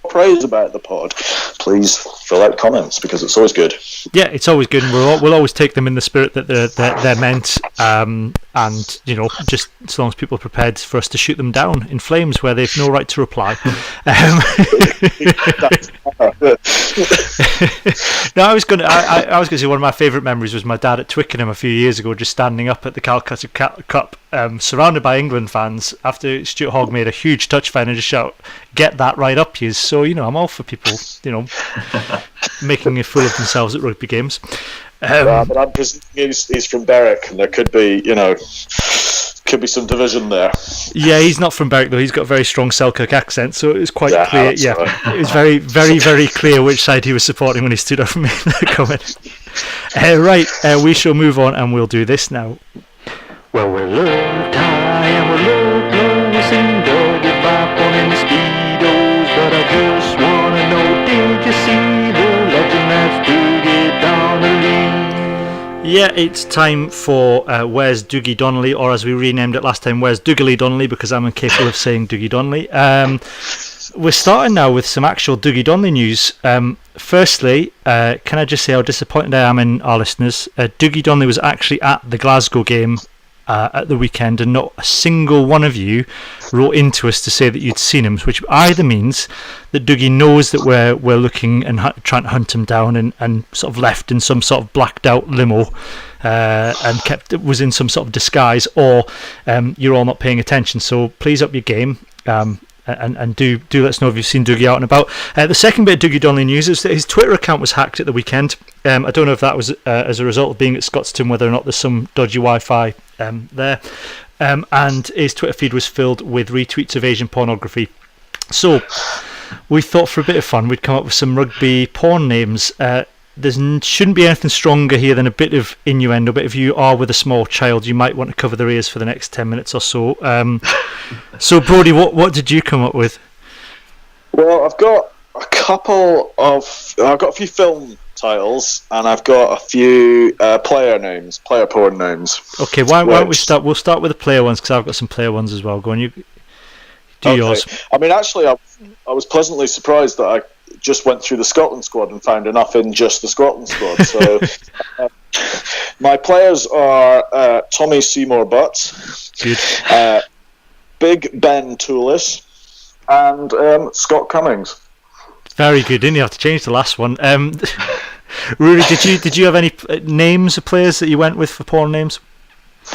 praise about the pod, please fill out comments because it's always good. Yeah, it's always good, and we'll always take them in the spirit that they're meant, and just as long as people are prepared for us to shoot them down in flames where they've no right to reply. No, I was going to say one of my favourite memories was my dad at Twickenham a few years ago, just standing up at the Calcutta Cup, surrounded by England fans after Stuart Hogg made a huge touch find and just shout, "Get that right up, you!" So I'm all for people, making a fool of themselves at rugby games. But I'm presuming he's from Berwick, and there could be some division there. Yeah, he's not from Berwick though. He's got a very strong Selkirk accent, so it was quite clear. Yeah, right. It was very, very, very clear which side he was supporting when he stood up for me in that comment. We shall move on, and we'll do this now. Well, we're low tie and we're low blow. We sing doggy bop on in speedos, but I just wanna know, did you see the legend that's Doogie Donnelly? Yeah, it's time for Where's Doogie Donnelly, or as we renamed it last time, Where's Doogally Donnelly, because I'm incapable of saying Doogie Donnelly. We're starting now with some actual Doogie Donnelly news. Firstly, can I just say how disappointed I am in our listeners? Doogie Donnelly was actually at the Glasgow game at the weekend, and not a single one of you wrote into us to say that you'd seen him, which either means that Dougie knows that we're looking and trying to hunt him down, and sort of left in some sort of blacked out limo and was in some sort of disguise, or you're all not paying attention. So please up your game. And do let us know if you've seen Dougie out and about. The second bit of Dougie Donnelly news is that his Twitter account was hacked at the weekend. I don't know if that was as a result of being at Scotstoun, whether or not there's some dodgy Wi-Fi there. And his Twitter feed was filled with retweets of Asian pornography. So we thought for a bit of fun we'd come up with some rugby porn names. There shouldn't be anything stronger here than a bit of innuendo, but if you are with a small child, you might want to cover their ears for the next 10 minutes or so. So, Brodie, what did you come up with? Well, I've got a few film titles, and I've got a few player porn names. Okay, why don't we start? We'll start with the player ones, because I've got some player ones as well. Go on, you do yours. I mean, actually, I was pleasantly surprised that I just went through the Scotland squad and found enough in just the Scotland squad. So my players are Tommy Seymour Butts, good. Big Ben Toulis, and Scott Cummings. Very good. Didn't you have to change the last one? Ruairidh, did you have any names of players that you went with for porn names?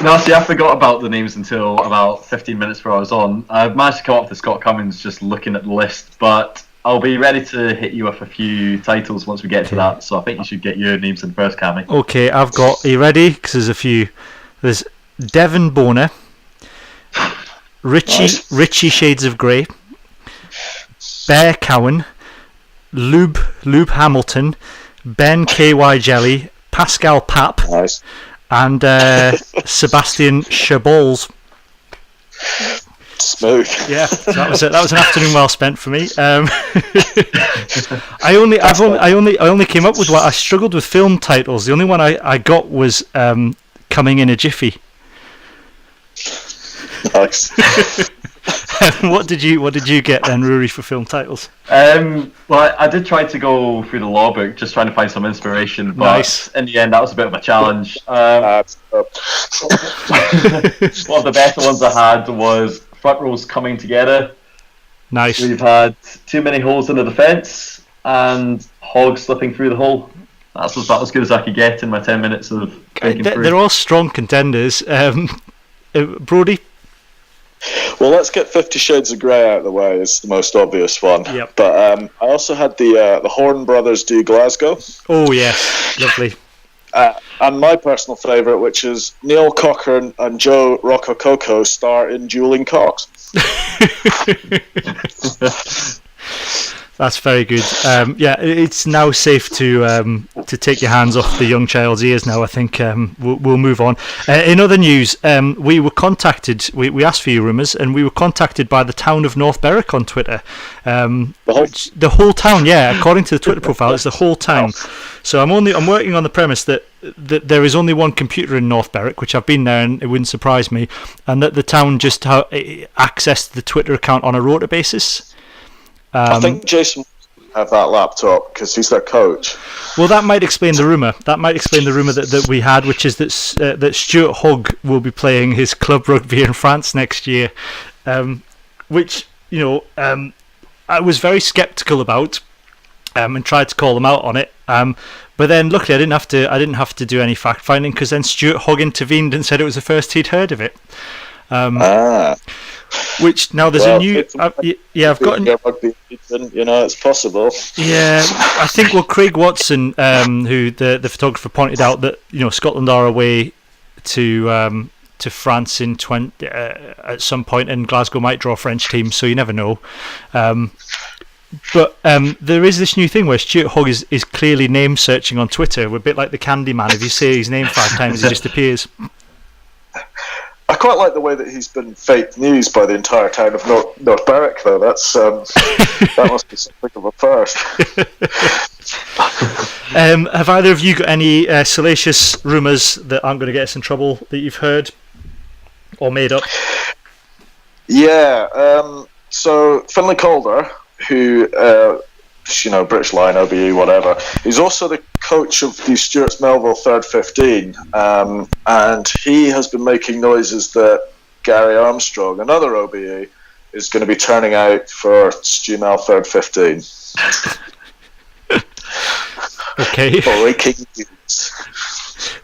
No, see, I forgot about the names until about 15 minutes before I was on. I've managed to come up with the Scott Cummings just looking at the list, but I'll be ready to hit you with a few titles once we get to that, so I think you should get your names in first, Cammy. Okay, are you ready? Because there's a few. There's Devon Boner, Richie Shades of Grey, Bear Cowan, Lube Hamilton, Ben KY Jelly, Pascal Papp, and Sebastian Chaballs. Smooth. Yeah, that was it. That was an afternoon well spent for me. I only came up with what I struggled with film titles. The only one I got was Coming in a Jiffy. Nice. What did you get then, Ruairidh, for film titles? Well, I did try to go through the law book, just trying to find some inspiration, but in the end that was a bit of a challenge. One of the better ones I had was Front Rows Coming Together. Nice. We've had Too Many Holes in the Defence and Hog Slipping Through the Hole. That's about as good as I could get in my 10 minutes of thinking through. They're all strong contenders. Brodie? Well, let's get 50 Shades of Grey out of the way. It's the most obvious one. Yep. But I also had the Horn Brothers do Glasgow. Oh, yes. Lovely. And my personal favourite, which is Neil Cochrane and Joe Rocococo star in Dueling Cocks. That's very good. Yeah, it's now safe to take your hands off the young child's ears now. I think we'll move on. In other news, we were contacted. We asked for your rumours, and we were contacted by the town of North Berwick on Twitter. The whole town, yeah. According to the Twitter profile, it's the whole town. So I'm working on the premise that there is only one computer in North Berwick, which I've been there, and it wouldn't surprise me, and that the town just accessed the Twitter account on a rota basis. I think Jason have that laptop because he's their coach. Well, that might explain the rumour. That we had, which is that Stuart Hogg will be playing his club rugby in France next year, which I was very sceptical about, and tried to call them out on it. But then, luckily, I didn't have to do any fact finding, because then Stuart Hogg intervened and said it was the first he'd heard of it. Which now there's a new. I've got. It's possible. Yeah, I think Craig Watson, who the photographer, pointed out that Scotland are away to France in at some point, and Glasgow might draw a French team, so you never know. But there is this new thing where Stuart Hogg is clearly name searching on Twitter. We're a bit like the Candyman. If you say his name 5 times, he just appears. I quite like the way that he's been fake news by the entire town of North Berwick, though. That's that must be something of a first. Have either of you got any salacious rumours that aren't going to get us in trouble that you've heard or made up? Yeah. So Finlay Calder, who British Lion, OBE, whatever. He's also the coach of the Stuarts Melville Third 15, and he has been making noises that Gary Armstrong, another OBE, is going to be turning out for Stu Mel Third 15. Okay. Breaking news.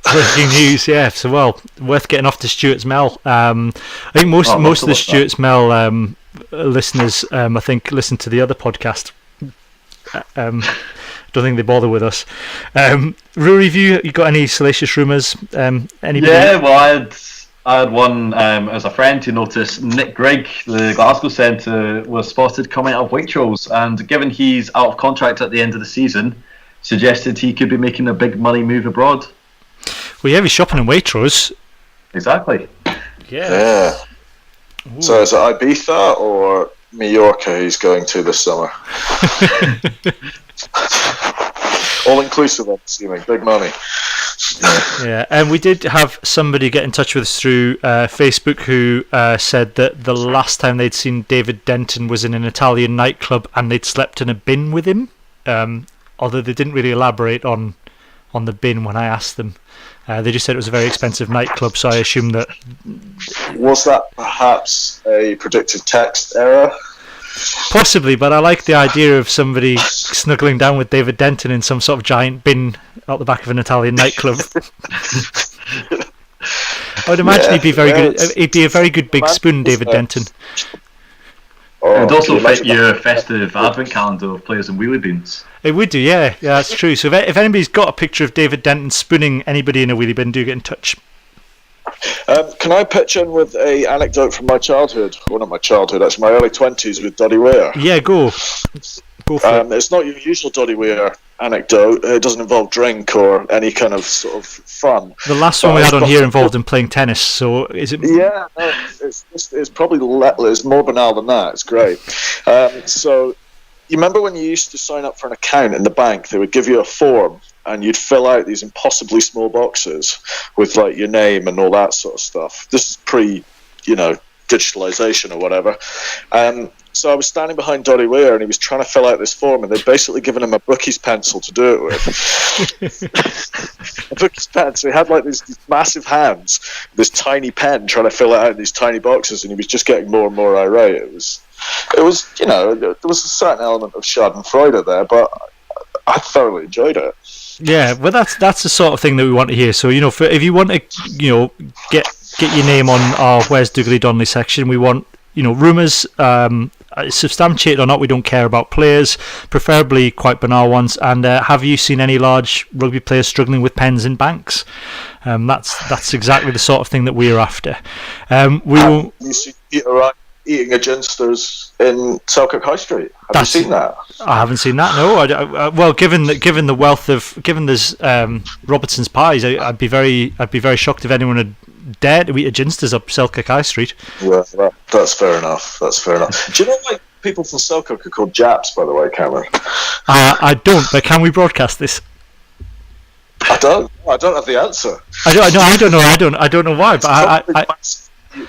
Breaking news, yeah. So, well, worth getting off to Stuart's Mel. I think most of the Stuart's Mel listeners, I think, listen to the other podcast. Don't think they bother with us. Rory, have you got any salacious rumours? Anybody? Yeah, well, I had one as a friend who noticed Nick Grigg, the Glasgow centre, was spotted coming out of Waitrose, and given he's out of contract at the end of the season, suggested he could be making a big money move abroad. Well, yeah, he's shopping in Waitrose. Exactly. Yeah. Ooh. So is it Ibiza or Mallorca he's going to this summer? All inclusive, I'm assuming. Big money. Yeah, and we did have somebody get in touch with us through Facebook who said that the last time they'd seen David Denton was in an Italian nightclub and they'd slept in a bin with him. Although they didn't really elaborate on the bin when I asked them. They just said it was a very expensive nightclub, so I assume that... Was that perhaps a predictive text error? Possibly, but I like the idea of somebody snuggling down with David Denton in some sort of giant bin out the back of an Italian nightclub. I would imagine he'd be very good. He'd be a very good big spoon, David Denton. It would also fit your festive advent calendar of players and wheelie beans. It would do, yeah, that's true. So if anybody's got a picture of David Denton spooning anybody in a wheelie bin, do get in touch. Can I pitch in with a anecdote from my childhood? Well, not my childhood, actually my early 20s with Doddy Weir. Yeah, go for it. It's not your usual Doddy Weir anecdote. It doesn't involve drink or any kind of sort of fun. The last one we had on here involved him playing tennis, so is it... Yeah, no, it's probably it's more banal than that. It's great. So you remember when you used to sign up for an account in the bank, they would give you a form and you'd fill out these impossibly small boxes with like your name and all that sort of stuff. This is pre, digitalization or whatever. So I was standing behind Doddy Weir and he was trying to fill out this form and they'd basically given him a bookie's pencil to do it with. A bookie's pencil. He had like these massive hands, this tiny pen trying to fill it out in these tiny boxes, and he was just getting more and more irate. It was there was a certain element of schadenfreude there, but I thoroughly enjoyed it. Yeah, well, that's the sort of thing that we want to hear. So, if you want to, get your name on our Where's Dougally Donnelly section, we want, rumours, substantiated or not, we don't care about players, preferably quite banal ones. And have you seen any large rugby players struggling with pens in banks? That's exactly the sort of thing that we're after. We will. You see Peter Wright eating a ginsters in Selkirk High Street. Have you seen that? I haven't seen that. No. Well, given the wealth of there's Robertson's pies, I'd be very shocked if anyone had dared to eat a ginsters up Selkirk High Street. Well, that's fair enough. Do you know why people from Selkirk are called Japs, by the way, Cameron? I don't. But can we broadcast this? I don't have the answer. I don't know why. But I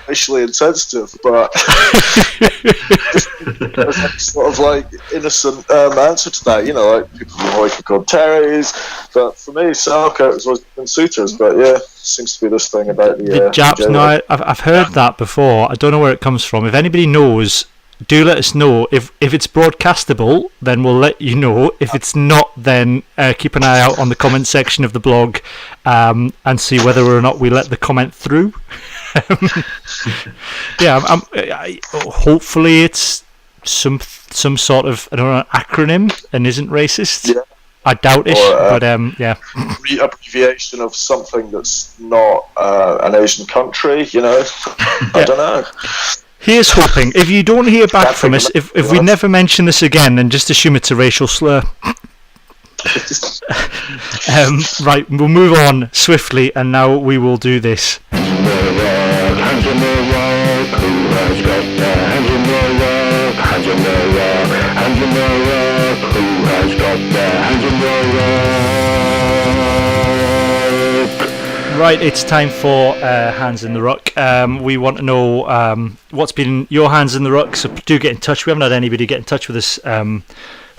initially insensitive, but sort of like innocent answer to that. Like people from Hawaii are called Terrys, but for me, Selkirk has always been suitors. But yeah, seems to be this thing about the Japs. No, I've heard that before. I don't know where it comes from. If anybody knows, do let us know. If it's broadcastable, then we'll let you know. If it's not, then keep an eye out on the comment section of the blog and see whether or not we let the comment through. Hopefully it's some sort of acronym and isn't racist. Yeah. I doubt it, but yeah. Abbreviation of something that's not an Asian country. I don't know. Here's hoping. If you don't hear back from us, if we never mention this again, then just assume it's a racial slur. Right, we'll move on swiftly, and now we will do this. Right, it's time for Hands in the Ruck. We want to know what's been your Hands in the Ruck, so do get in touch. We haven't had anybody get in touch with us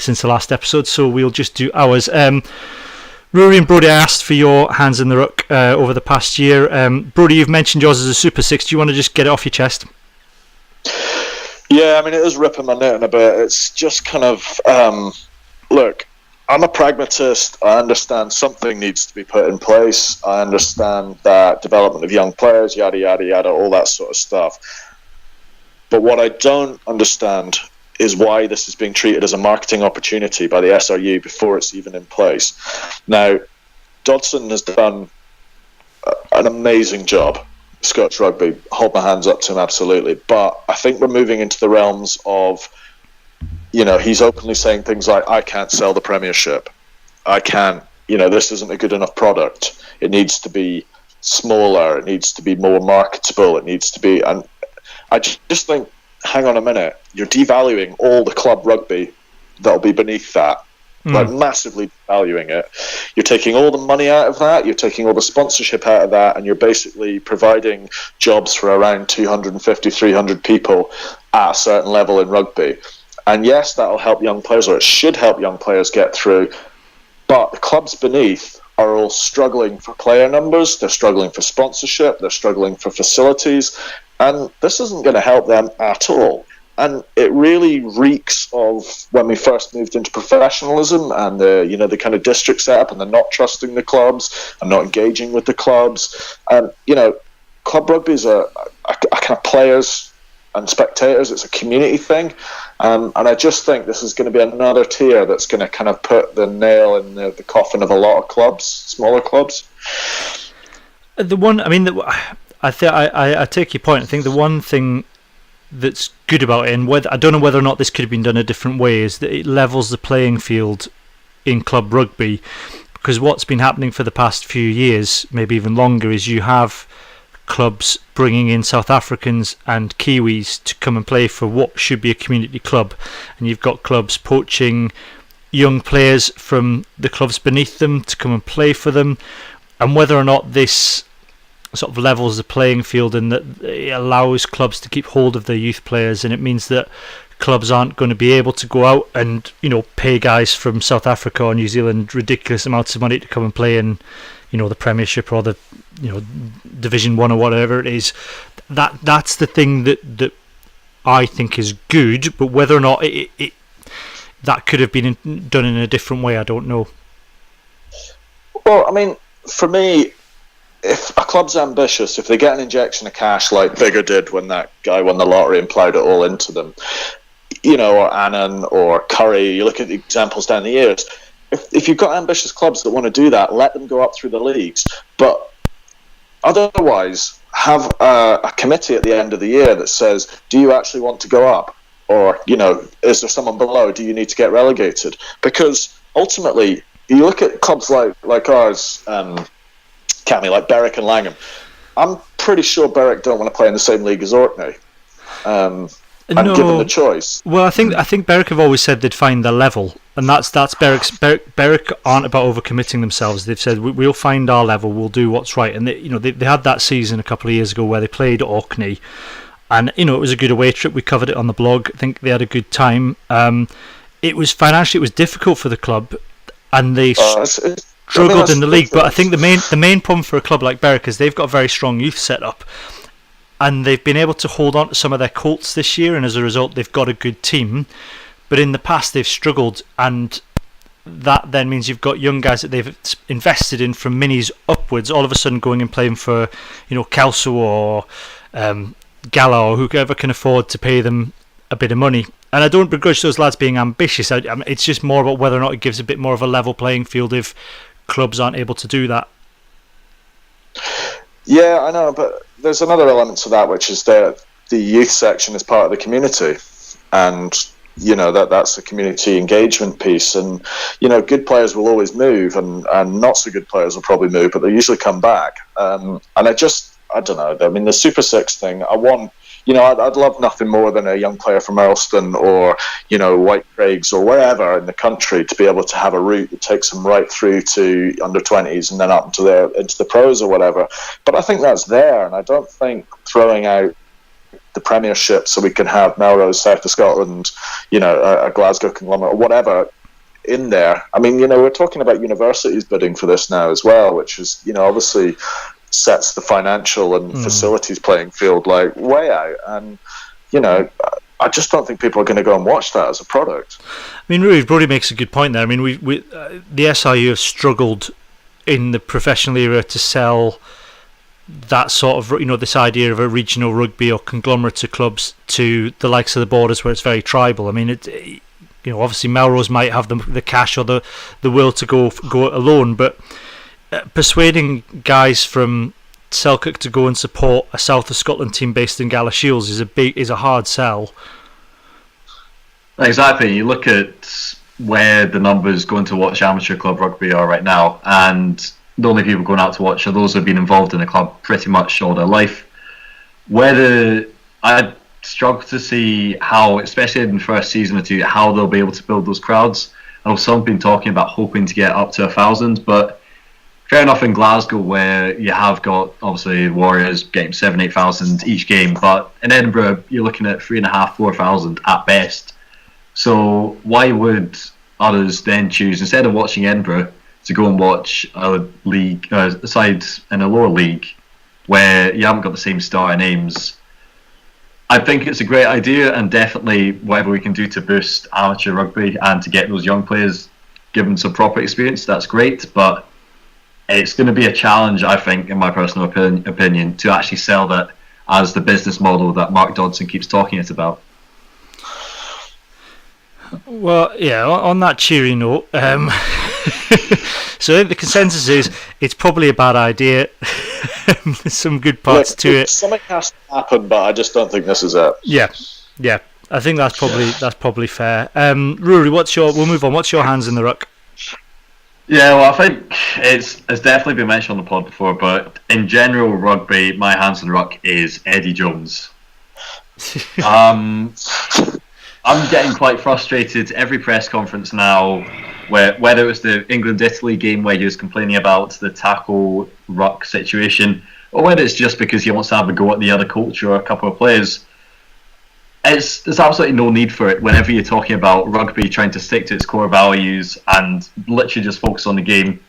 since the last episode, so we'll just do ours. Rory and Brodie, I asked for your hands in the ruck over the past year. Brodie, you've mentioned yours as a Super 6. Do you want to just get it off your chest? Yeah, I mean, it is ripping my knitting a bit. It's just kind of, look, I'm a pragmatist. I understand something needs to be put in place. I understand that development of young players, yada, yada, yada, all that sort of stuff. But what I don't understand is why this is being treated as a marketing opportunity by the SRU before it's even in place. Now, Dodson has done an amazing job. Scottish Rugby, hold my hands up to him, absolutely. But I think we're moving into the realms of, he's openly saying things like, I can't sell the Premiership. I can't, this isn't a good enough product. It needs to be smaller. It needs to be more marketable. It needs to be, and I just think, hang on a minute, you're devaluing all the club rugby that'll be beneath that. Like massively devaluing it. You're taking all the money out of that, you're taking all the sponsorship out of that, and you're basically providing jobs for around 250, 300 people at a certain level in rugby. And yes, that'll help young players, or it should help young players get through, but the clubs beneath are all struggling for player numbers, they're struggling for sponsorship, they're struggling for facilities, and this isn't going to help them at all. And it really reeks of when we first moved into professionalism and the kind of district setup, and they're not trusting the clubs and not engaging with the clubs. And club rugby is a kind of players and spectators. It's a community thing, and I just think this is going to be another tier that's going to kind of put the nail in the coffin of a lot of clubs, smaller clubs. I take your point. I think the one thing that's good about it, and I don't know whether or not this could have been done a different way, is that it levels the playing field in club rugby, because what's been happening for the past few years, maybe even longer, is you have clubs bringing in South Africans and Kiwis to come and play for what should be a community club, and you've got clubs poaching young players from the clubs beneath them to come and play for them, and whether or not this sort of levels the playing field and that it allows clubs to keep hold of their youth players, and it means that clubs aren't going to be able to go out and pay guys from South Africa or New Zealand ridiculous amounts of money to come and play in the Premiership or the Division 1 or whatever it is. That's the thing that I think is good, but whether or not it that could have been done in a different way, I don't know. Well, I mean, for me, if a club's ambitious, if they get an injection of cash like Biggar did when that guy won the lottery and ploughed it all into them, or Annan or Curry, you look at the examples down the years, if you've got ambitious clubs that want to do that, let them go up through the leagues. But otherwise, have a committee at the end of the year that says, do you actually want to go up? Or, is there someone below? Do you need to get relegated? Because ultimately, you look at clubs like ours, Cammy, like Berwick and Langham. I'm pretty sure Berwick don't want to play in the same league as Orkney. And given the choice, well, I think Berwick have always said they'd find their level, and that's Berwick aren't about overcommitting themselves. They've said we'll find our level, we'll do what's right, and they had that season a couple of years ago where they played Orkney, and it was a good away trip. We covered it on the blog. I think they had a good time. It was financially difficult for the club, and they struggled in the league, but I think the main problem for a club like Berwick is they've got a very strong youth setup, and they've been able to hold on to some of their colts this year, and as a result they've got a good team. But in the past they've struggled, and that then means you've got young guys that they've invested in from minis upwards all of a sudden going and playing for Kelso or Gala or whoever can afford to pay them a bit of money. And I don't begrudge those lads being ambitious. It's just more about whether or not it gives a bit more of a level playing field if clubs aren't able to do that. Yeah, I know, but there's another element to that, which is that the youth section is part of the community, and that's a community engagement piece. And good players will always move, and not so good players will probably move, but they usually come back. And I don't know. I mean, the Super 6 thing, I'd love nothing more than a young player from Earlston or, White Craigs or wherever in the country to be able to have a route that takes them right through to under-20s and then up into the pros or whatever. But I think that's there, and I don't think throwing out the Premiership, so we can have Melrose, South of Scotland, a Glasgow conglomerate or whatever in there. I mean, we're talking about universities bidding for this now as well, which is, obviously sets the financial and facilities playing field like way out. And, I just don't think people are going to go and watch that as a product. I mean, really, Brodie makes a good point there. I mean, the SRU have struggled in the professional era to sell that sort of, this idea of a regional rugby or conglomerate of clubs to the likes of the Borders, where it's very tribal. I mean, obviously Melrose might have the cash or the will to go it alone, but persuading guys from Selkirk to go and support a South of Scotland team based in Galashiels is a hard sell. Exactly. You look at where the numbers going to watch amateur club rugby are right now, and the only people going out to watch are those who have been involved in the club pretty much all their life. I struggle to see how, especially in the first season or two, how they'll be able to build those crowds. I know some have been talking about hoping to get up to 1,000, but fair enough in Glasgow, where you have got obviously Warriors getting 7,000-8,000 each game, but in Edinburgh you're looking at 3,500-4,000 at best. So why would others then choose, instead of watching Edinburgh, to go and watch a league, a side in a lower league where you haven't got the same star names? I think it's a great idea, and definitely whatever we can do to boost amateur rugby and to get those young players given some proper experience, that's great. But it's going to be a challenge, I think, in my personal opinion, to actually sell that as the business model that Mark Dodson keeps talking it about. Well, yeah, on that cheery note, so I think the consensus is it's probably a bad idea. There's some good parts to it. Something has to happen, but I just don't think this is it. Yeah. I think that's probably fair. Rory, we'll move on. What's your hands in the ruck? Yeah, well, I think it's definitely been mentioned on the pod before, but in general rugby, my hands in the ruck is Eddie Jones. I'm getting quite frustrated every press conference now, whether it was the England-Italy game where he was complaining about the tackle ruck situation, or whether it's just because he wants to have a go at the other coach or a couple of players. There's absolutely no need for it whenever you're talking about rugby trying to stick to its core values and literally just focus on the game.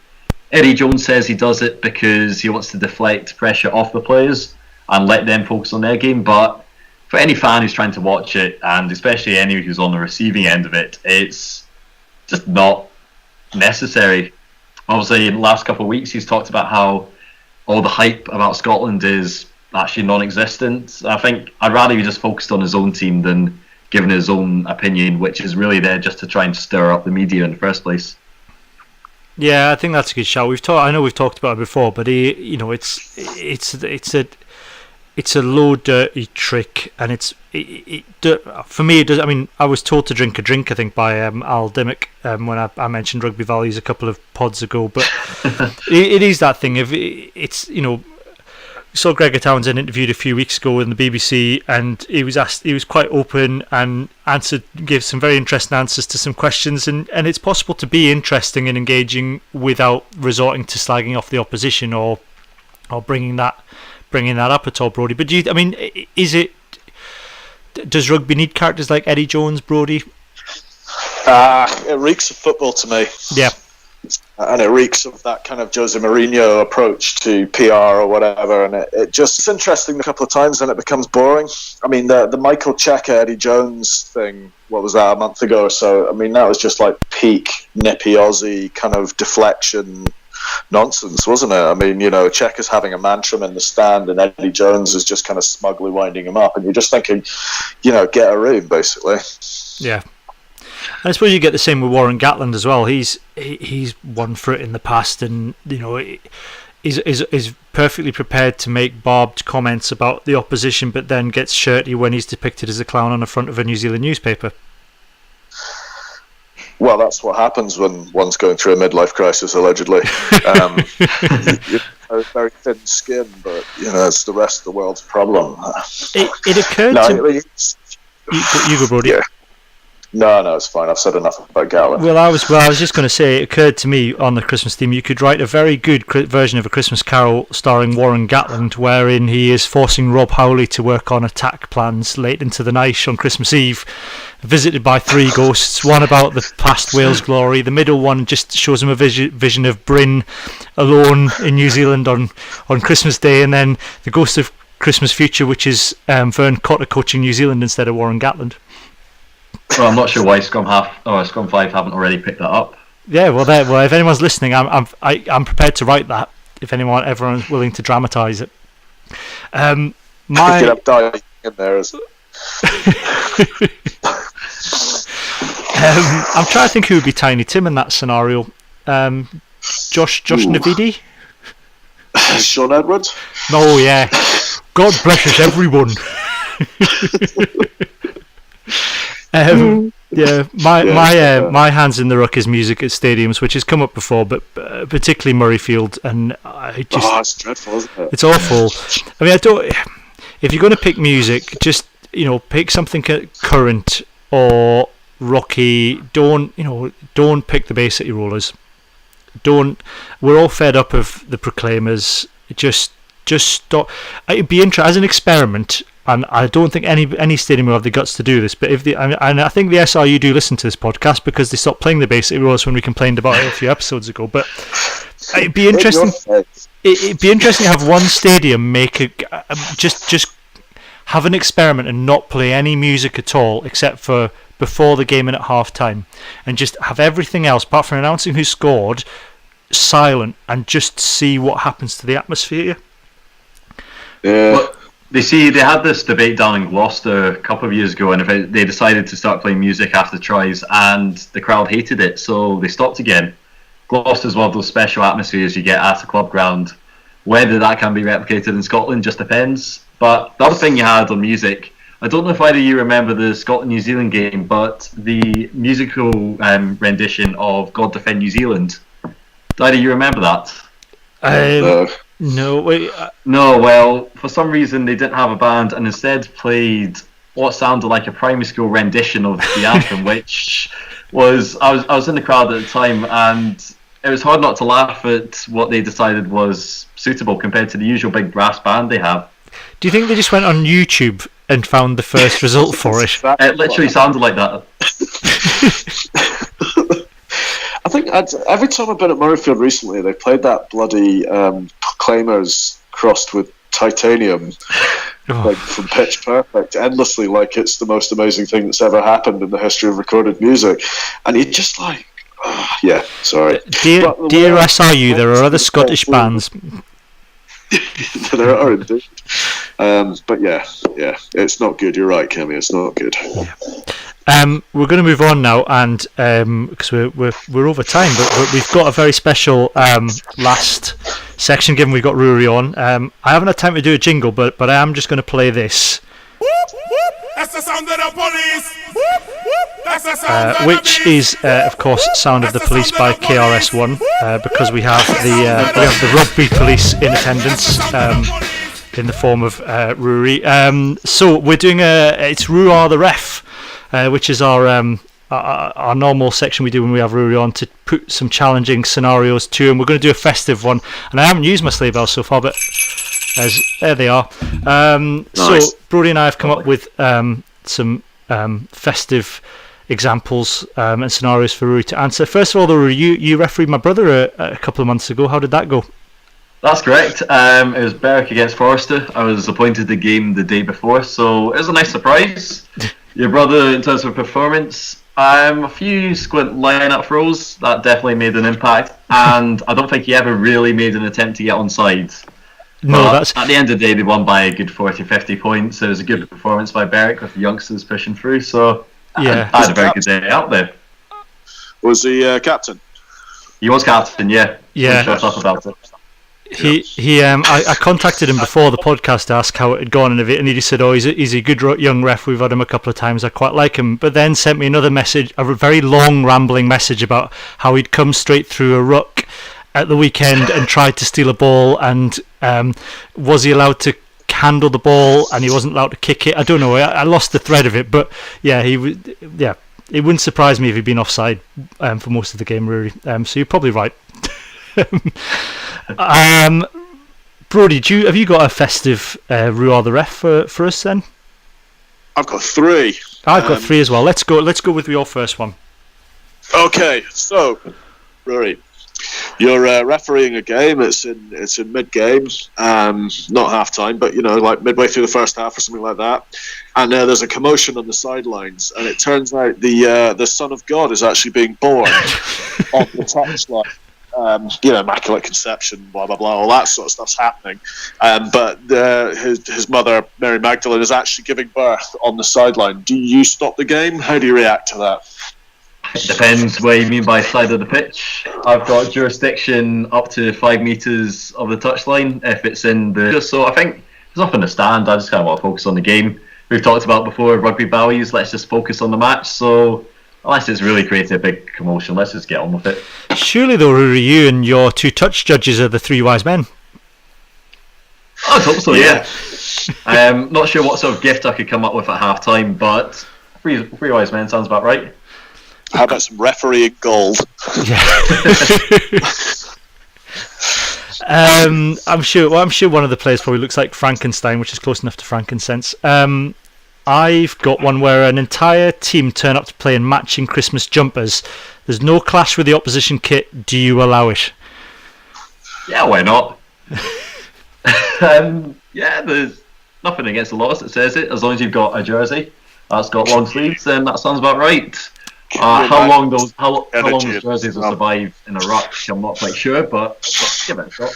Eddie Jones says he does it because he wants to deflect pressure off the players and let them focus on their game, but for any fan who's trying to watch it, and especially anyone who's on the receiving end of it, it's just not necessary. Obviously, in the last couple of weeks, he's talked about how all the hype about Scotland is actually non-existent. I think I'd rather he just focused on his own team than giving his own opinion, which is really there just to try and stir up the media in the first place. Yeah, I think that's a good shout. I know we've talked about it before, but it's a low dirty trick, and for me it does. I mean, I was told to drink a drink, I think, by Al Dimmock when I mentioned rugby values a couple of pods ago, but it is that thing of it's we saw Gregor Townsend interviewed a few weeks ago in the BBC, and he was quite open and gave some very interesting answers to some questions, and it's possible to be interesting and engaging without resorting to slagging off the opposition or bringing that up at all, Brodie. But does rugby need characters like Eddie Jones, Brodie? It reeks of football to me. Yeah. And it reeks of that kind of Jose Mourinho approach to PR or whatever, and it's interesting a couple of times, then it becomes boring. I mean, the Michael Cheika, Eddie Jones thing, what was that, a month ago or so? I mean, that was just like peak nippy Aussie kind of deflection nonsense, wasn't it? I mean, Cheika's having a mantram in the stand, and Eddie Jones is just kind of smugly winding him up, and you're just thinking, get a room, basically. Yeah. And I suppose you get the same with Warren Gatland as well. He's won for it in the past, and is perfectly prepared to make barbed comments about the opposition, but then gets shirty when he's depicted as a clown on the front of a New Zealand newspaper. Well, that's what happens when one's going through a midlife crisis, allegedly. You have very thin skin, but it's the rest of the world's problem. It occurred to me. You go, Brodie. Yeah. No, it's fine. I've said enough about Gatland. Well, I was just going to say, it occurred to me on the Christmas theme, you could write a very good version of A Christmas Carol starring Warren Gatland, wherein he is forcing Rob Howley to work on attack plans late into the night on Christmas Eve, visited by 3 ghosts, one about the past Wales glory, the middle one just shows him a vision of Bryn alone in New Zealand on Christmas Day, and then the ghost of Christmas future, which is Vern Cotter coaching New Zealand instead of Warren Gatland. Well, I'm not sure why Scrum 5 haven't already picked that up. Yeah, well, if anyone's listening, I'm prepared to write that. If everyone's willing to dramatise it. Get up dying in there. I'm trying to think who would be Tiny Tim in that scenario. Josh Navidi? Sean Edwards? Oh yeah. God bless us, everyone. Yeah, my hands in the ruck is music at stadiums, which has come up before, but particularly Murrayfield, and it's dreadful, isn't it? It's awful. I mean, if you're going to pick music, just pick something current or rocky. Don't pick the Bay City Rollers. We're all fed up of the Proclaimers. Just stop. It'd be interesting as an experiment. And I don't think any stadium will have the guts to do this, but I think the SRU do listen to this podcast because they stopped playing the Bay City Rollers when we complained about it a few episodes ago. But it'd be interesting. It'd be interesting to have one stadium just have an experiment and not play any music at all except for before the game and at half time, and just have everything else apart from announcing who scored silent, and just see what happens to the atmosphere. Yeah. Well, they had this debate down in Gloucester a couple of years ago, and they decided to start playing music after tries, and the crowd hated it, so they stopped again. Gloucester's one of those special atmospheres you get at a club ground. Whether that can be replicated in Scotland just depends. But the other thing you had on music, I don't know if either of you remember the Scotland-New Zealand game, but the musical rendition of God Defend New Zealand. Do either of you remember that? No, wait. No, well, for some reason they didn't have a band and instead played what sounded like a primary school rendition of the anthem, which was I was in the crowd at the time, and it was hard not to laugh at what they decided was suitable compared to the usual big brass band they have. Do you think they just went on YouTube and found the first result for it? It literally sounded like that. I think every time I've been at Murrayfield recently, they played that bloody Proclaimers crossed with Titanium, like from Pitch Perfect, endlessly, like it's the most amazing thing that's ever happened in the history of recorded music. And you're just like, yeah, sorry. Dear SRU, there are other Scottish bands. There are indeed. But yeah, it's not good. You're right, Cammy. It's not good. Yeah. We're going to move on now, and because we're over time, but we've got a very special last section. Given we've got Ruairidh on, I haven't had time to do a jingle, but I am just going to play this. That's the sound of the police. That's the sound which is, of course, Sound of the Police by KRS-One, because we have the Rugby police in attendance in the form of Ruairidh. So we're doing it's Ruairidh the Ref, which is our normal section we do when we have Ruairidh on to put some challenging scenarios to him. We're going to do a festive one, and I haven't used my sleigh bells so far, but there they are. Nice. So Brodie and I have come up with some festive examples and scenarios for Ruairidh to answer. First of all, though, you refereed my brother a couple of months ago. How did that go? That's correct. It was Berwick against Forster. I was appointed the game the day before, so it was a nice surprise. Your brother, in terms of performance, a few squint line-up throws, that definitely made an impact, and I don't think he ever really made an attempt to get onside. No, at the end of the day, they won by a good 40-50 points. It was a good performance by Berwick with the youngsters pushing through, so yeah. I had a very good day out there. Was he captain? He was captain, yeah. Yeah. Shut up about it. I contacted him before the podcast to ask how it had gone, and he just said, he's a good young ref, we've had him a couple of times, I quite like him, but then sent me another message, a very long rambling message about how he'd come straight through a ruck at the weekend and tried to steal a ball, and was he allowed to handle the ball and he wasn't allowed to kick it. I don't know, I lost the thread of it, but yeah, It wouldn't surprise me if he'd been offside for most of the game, Rory. So you're probably right. Brodie, have you got a festive Ruairidh the ref for us then? I've got 3. I've got 3 as well. Let's go with your first one. Okay, so Rory, you're refereeing a game. It's in mid-game, not half-time, but like midway through the first half or something like that. And there's a commotion on the sidelines, and it turns out the Son of God is actually being born on the touchline. Immaculate conception, blah blah blah, all that sort of stuff's happening. But his mother, Mary Magdalene, is actually giving birth on the sideline. Do you stop the game? How do you react to that? It depends what you mean by side of the pitch. I've got jurisdiction up to 5 metres of the touchline if it's in the. So I think if it's up in the stand, I just kind of want to focus on the game. We've talked about before rugby values. Let's just focus on the match. So unless it's really creating a big commotion, let's just get on with it. Surely though, Rory, you and your 2 touch judges are the 3 wise men. I hope so, yeah. Not sure what sort of gift I could come up with at half time, but three wise men sounds about right. How about some refereeing gold? Yeah. I'm sure one of the players probably looks like Frankenstein, which is close enough to frankincense. I've got one where an entire team turn up to play in matching Christmas jumpers. There's no clash with the opposition kit. Do you allow it? Yeah, why not? There's nothing against the laws that says it. As long as you've got a jersey that's got long sleeves, then that sounds about right. How long those jerseys will survive in a ruck, I'm not quite sure, but give it a shot.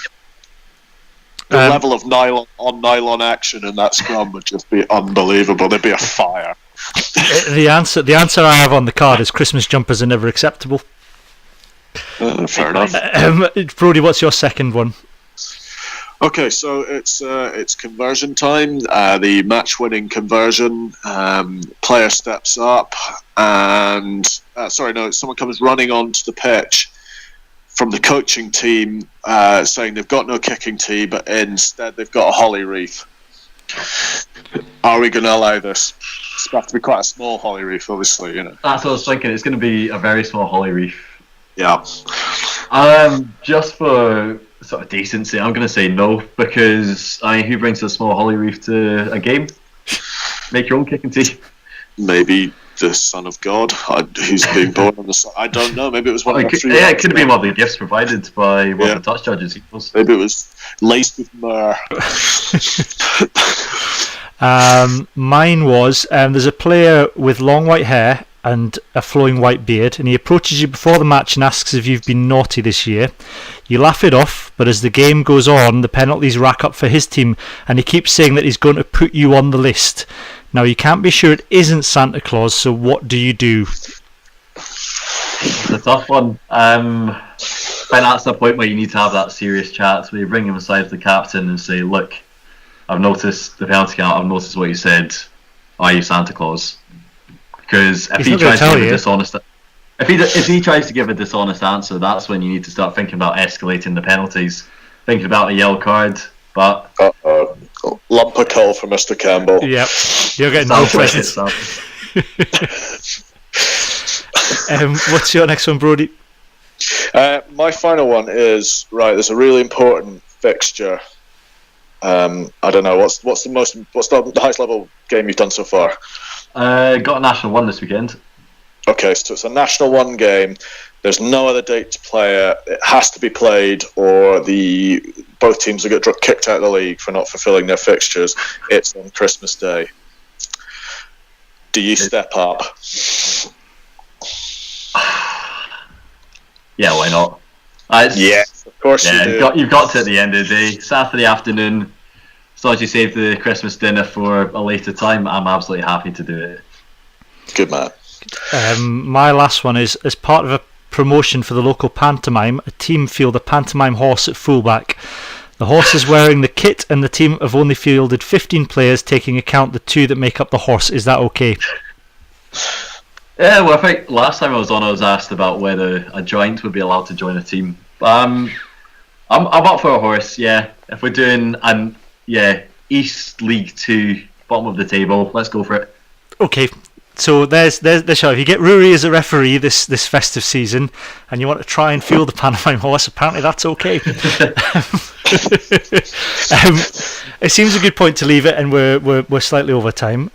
The level of nylon action in that scrum would just be unbelievable. There'd be a fire. The answer I have on the card is Christmas jumpers are never acceptable. Fair enough. Brodie, what's your second one? Okay, so it's conversion time. The match-winning conversion. Player steps up, and someone comes running onto the pitch from the coaching team, saying they've got no kicking tee, but instead they've got a holly wreath. Are we going to allow this? It's got to be quite a small holly wreath, obviously. That's what I was thinking. It's going to be a very small holly wreath. Yeah. Just for sort of decency, I'm going to say no, because who brings a small holly wreath to a game? Make your own kicking tee. Maybe the Son of God, who's being born on the side. I don't know. Maybe it was one of the 3. Yeah, it could have been one of the gifts provided by one of the touch judges. Maybe it was laced with myrrh. Mine was there's a player with long white hair and a flowing white beard, and he approaches you before the match and asks if you've been naughty this year. You laugh it off, but as the game goes on, the penalties rack up for his team, and he keeps saying that he's going to put you on the list. Now, you can't be sure it isn't Santa Claus, so what do you do? It's a tough one. I think that's the point where you need to have that serious chat, where you bring him aside to the captain and say, look, I've noticed the penalty count, I've noticed what you said, are you Santa Claus? Because if he tries to give a dishonest... If he tries to give a dishonest answer, that's when you need to start thinking about escalating the penalties, thinking about a yellow card, but... Lump a call for Mr. Campbell. Yep, you're getting no presents. What's your next one, Brodie? My final one is there's a really important fixture. I don't know what's the highest level game you've done so far. Got a National 1 this weekend. Okay, so it's a National 1 game. There's no other date to play it. It has to be played, or both teams will get kicked out of the league for not fulfilling their fixtures. It's on Christmas Day. Do you step up? Yeah, why not? Yes, of course you do. You've got to at the end of the day. Saturday afternoon, as long as you save the Christmas dinner for a later time, I'm absolutely happy to do it. Good man. My last one is, as part of a promotion for the local pantomime, a team field a pantomime horse at fullback. The horse is wearing the kit, and the team have only fielded 15 players, taking account the 2 that make up the horse. Is that okay? Yeah, well, I think last time I was on, I was asked about whether a giant would be allowed to join a team. I'm up for a horse. Yeah, if we're doing East League 2, bottom of the table, let's go for it. Okay, So there's the show. If you get Rory as a referee this festive season, and you want to try and fuel the pantomime horse, apparently that's okay. It seems a good point to leave it, and we're slightly over time.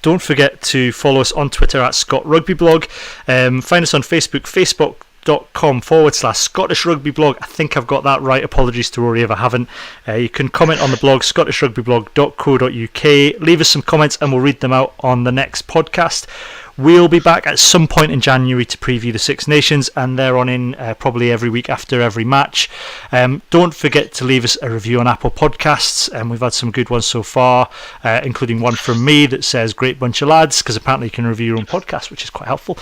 Don't forget to follow us on Twitter at Scott Rugby Blog. Find us on Facebook, facebook.com/Scottish Rugby Blog. I think I've got that right. Apologies to Rory if I haven't. You can comment on the blog, scottishrugbyblog.co.uk. Leave us some comments and we'll read them out on the next podcast. We'll be back at some point in January to preview the Six Nations, and they're on in probably every week after every match. Don't forget to leave us a review on Apple Podcasts, and we've had some good ones so far, including one from me that says "Great bunch of lads," because apparently you can review your own podcast, which is quite helpful.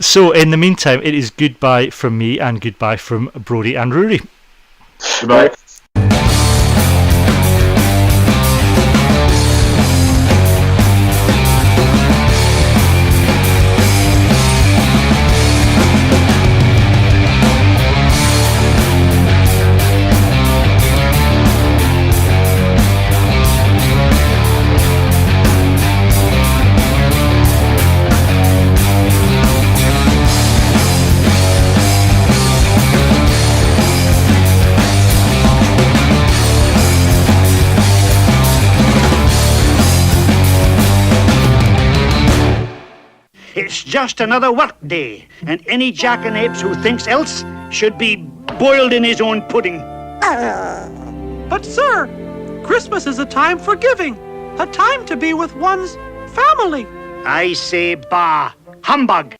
So in the meantime, it is goodbye from me and goodbye from Brodie and Ruairidh. Goodbye. It's just another work day, and any jackanapes who thinks else should be boiled in his own pudding. But, sir, Christmas is a time for giving, a time to be with one's family. I say, bah, humbug.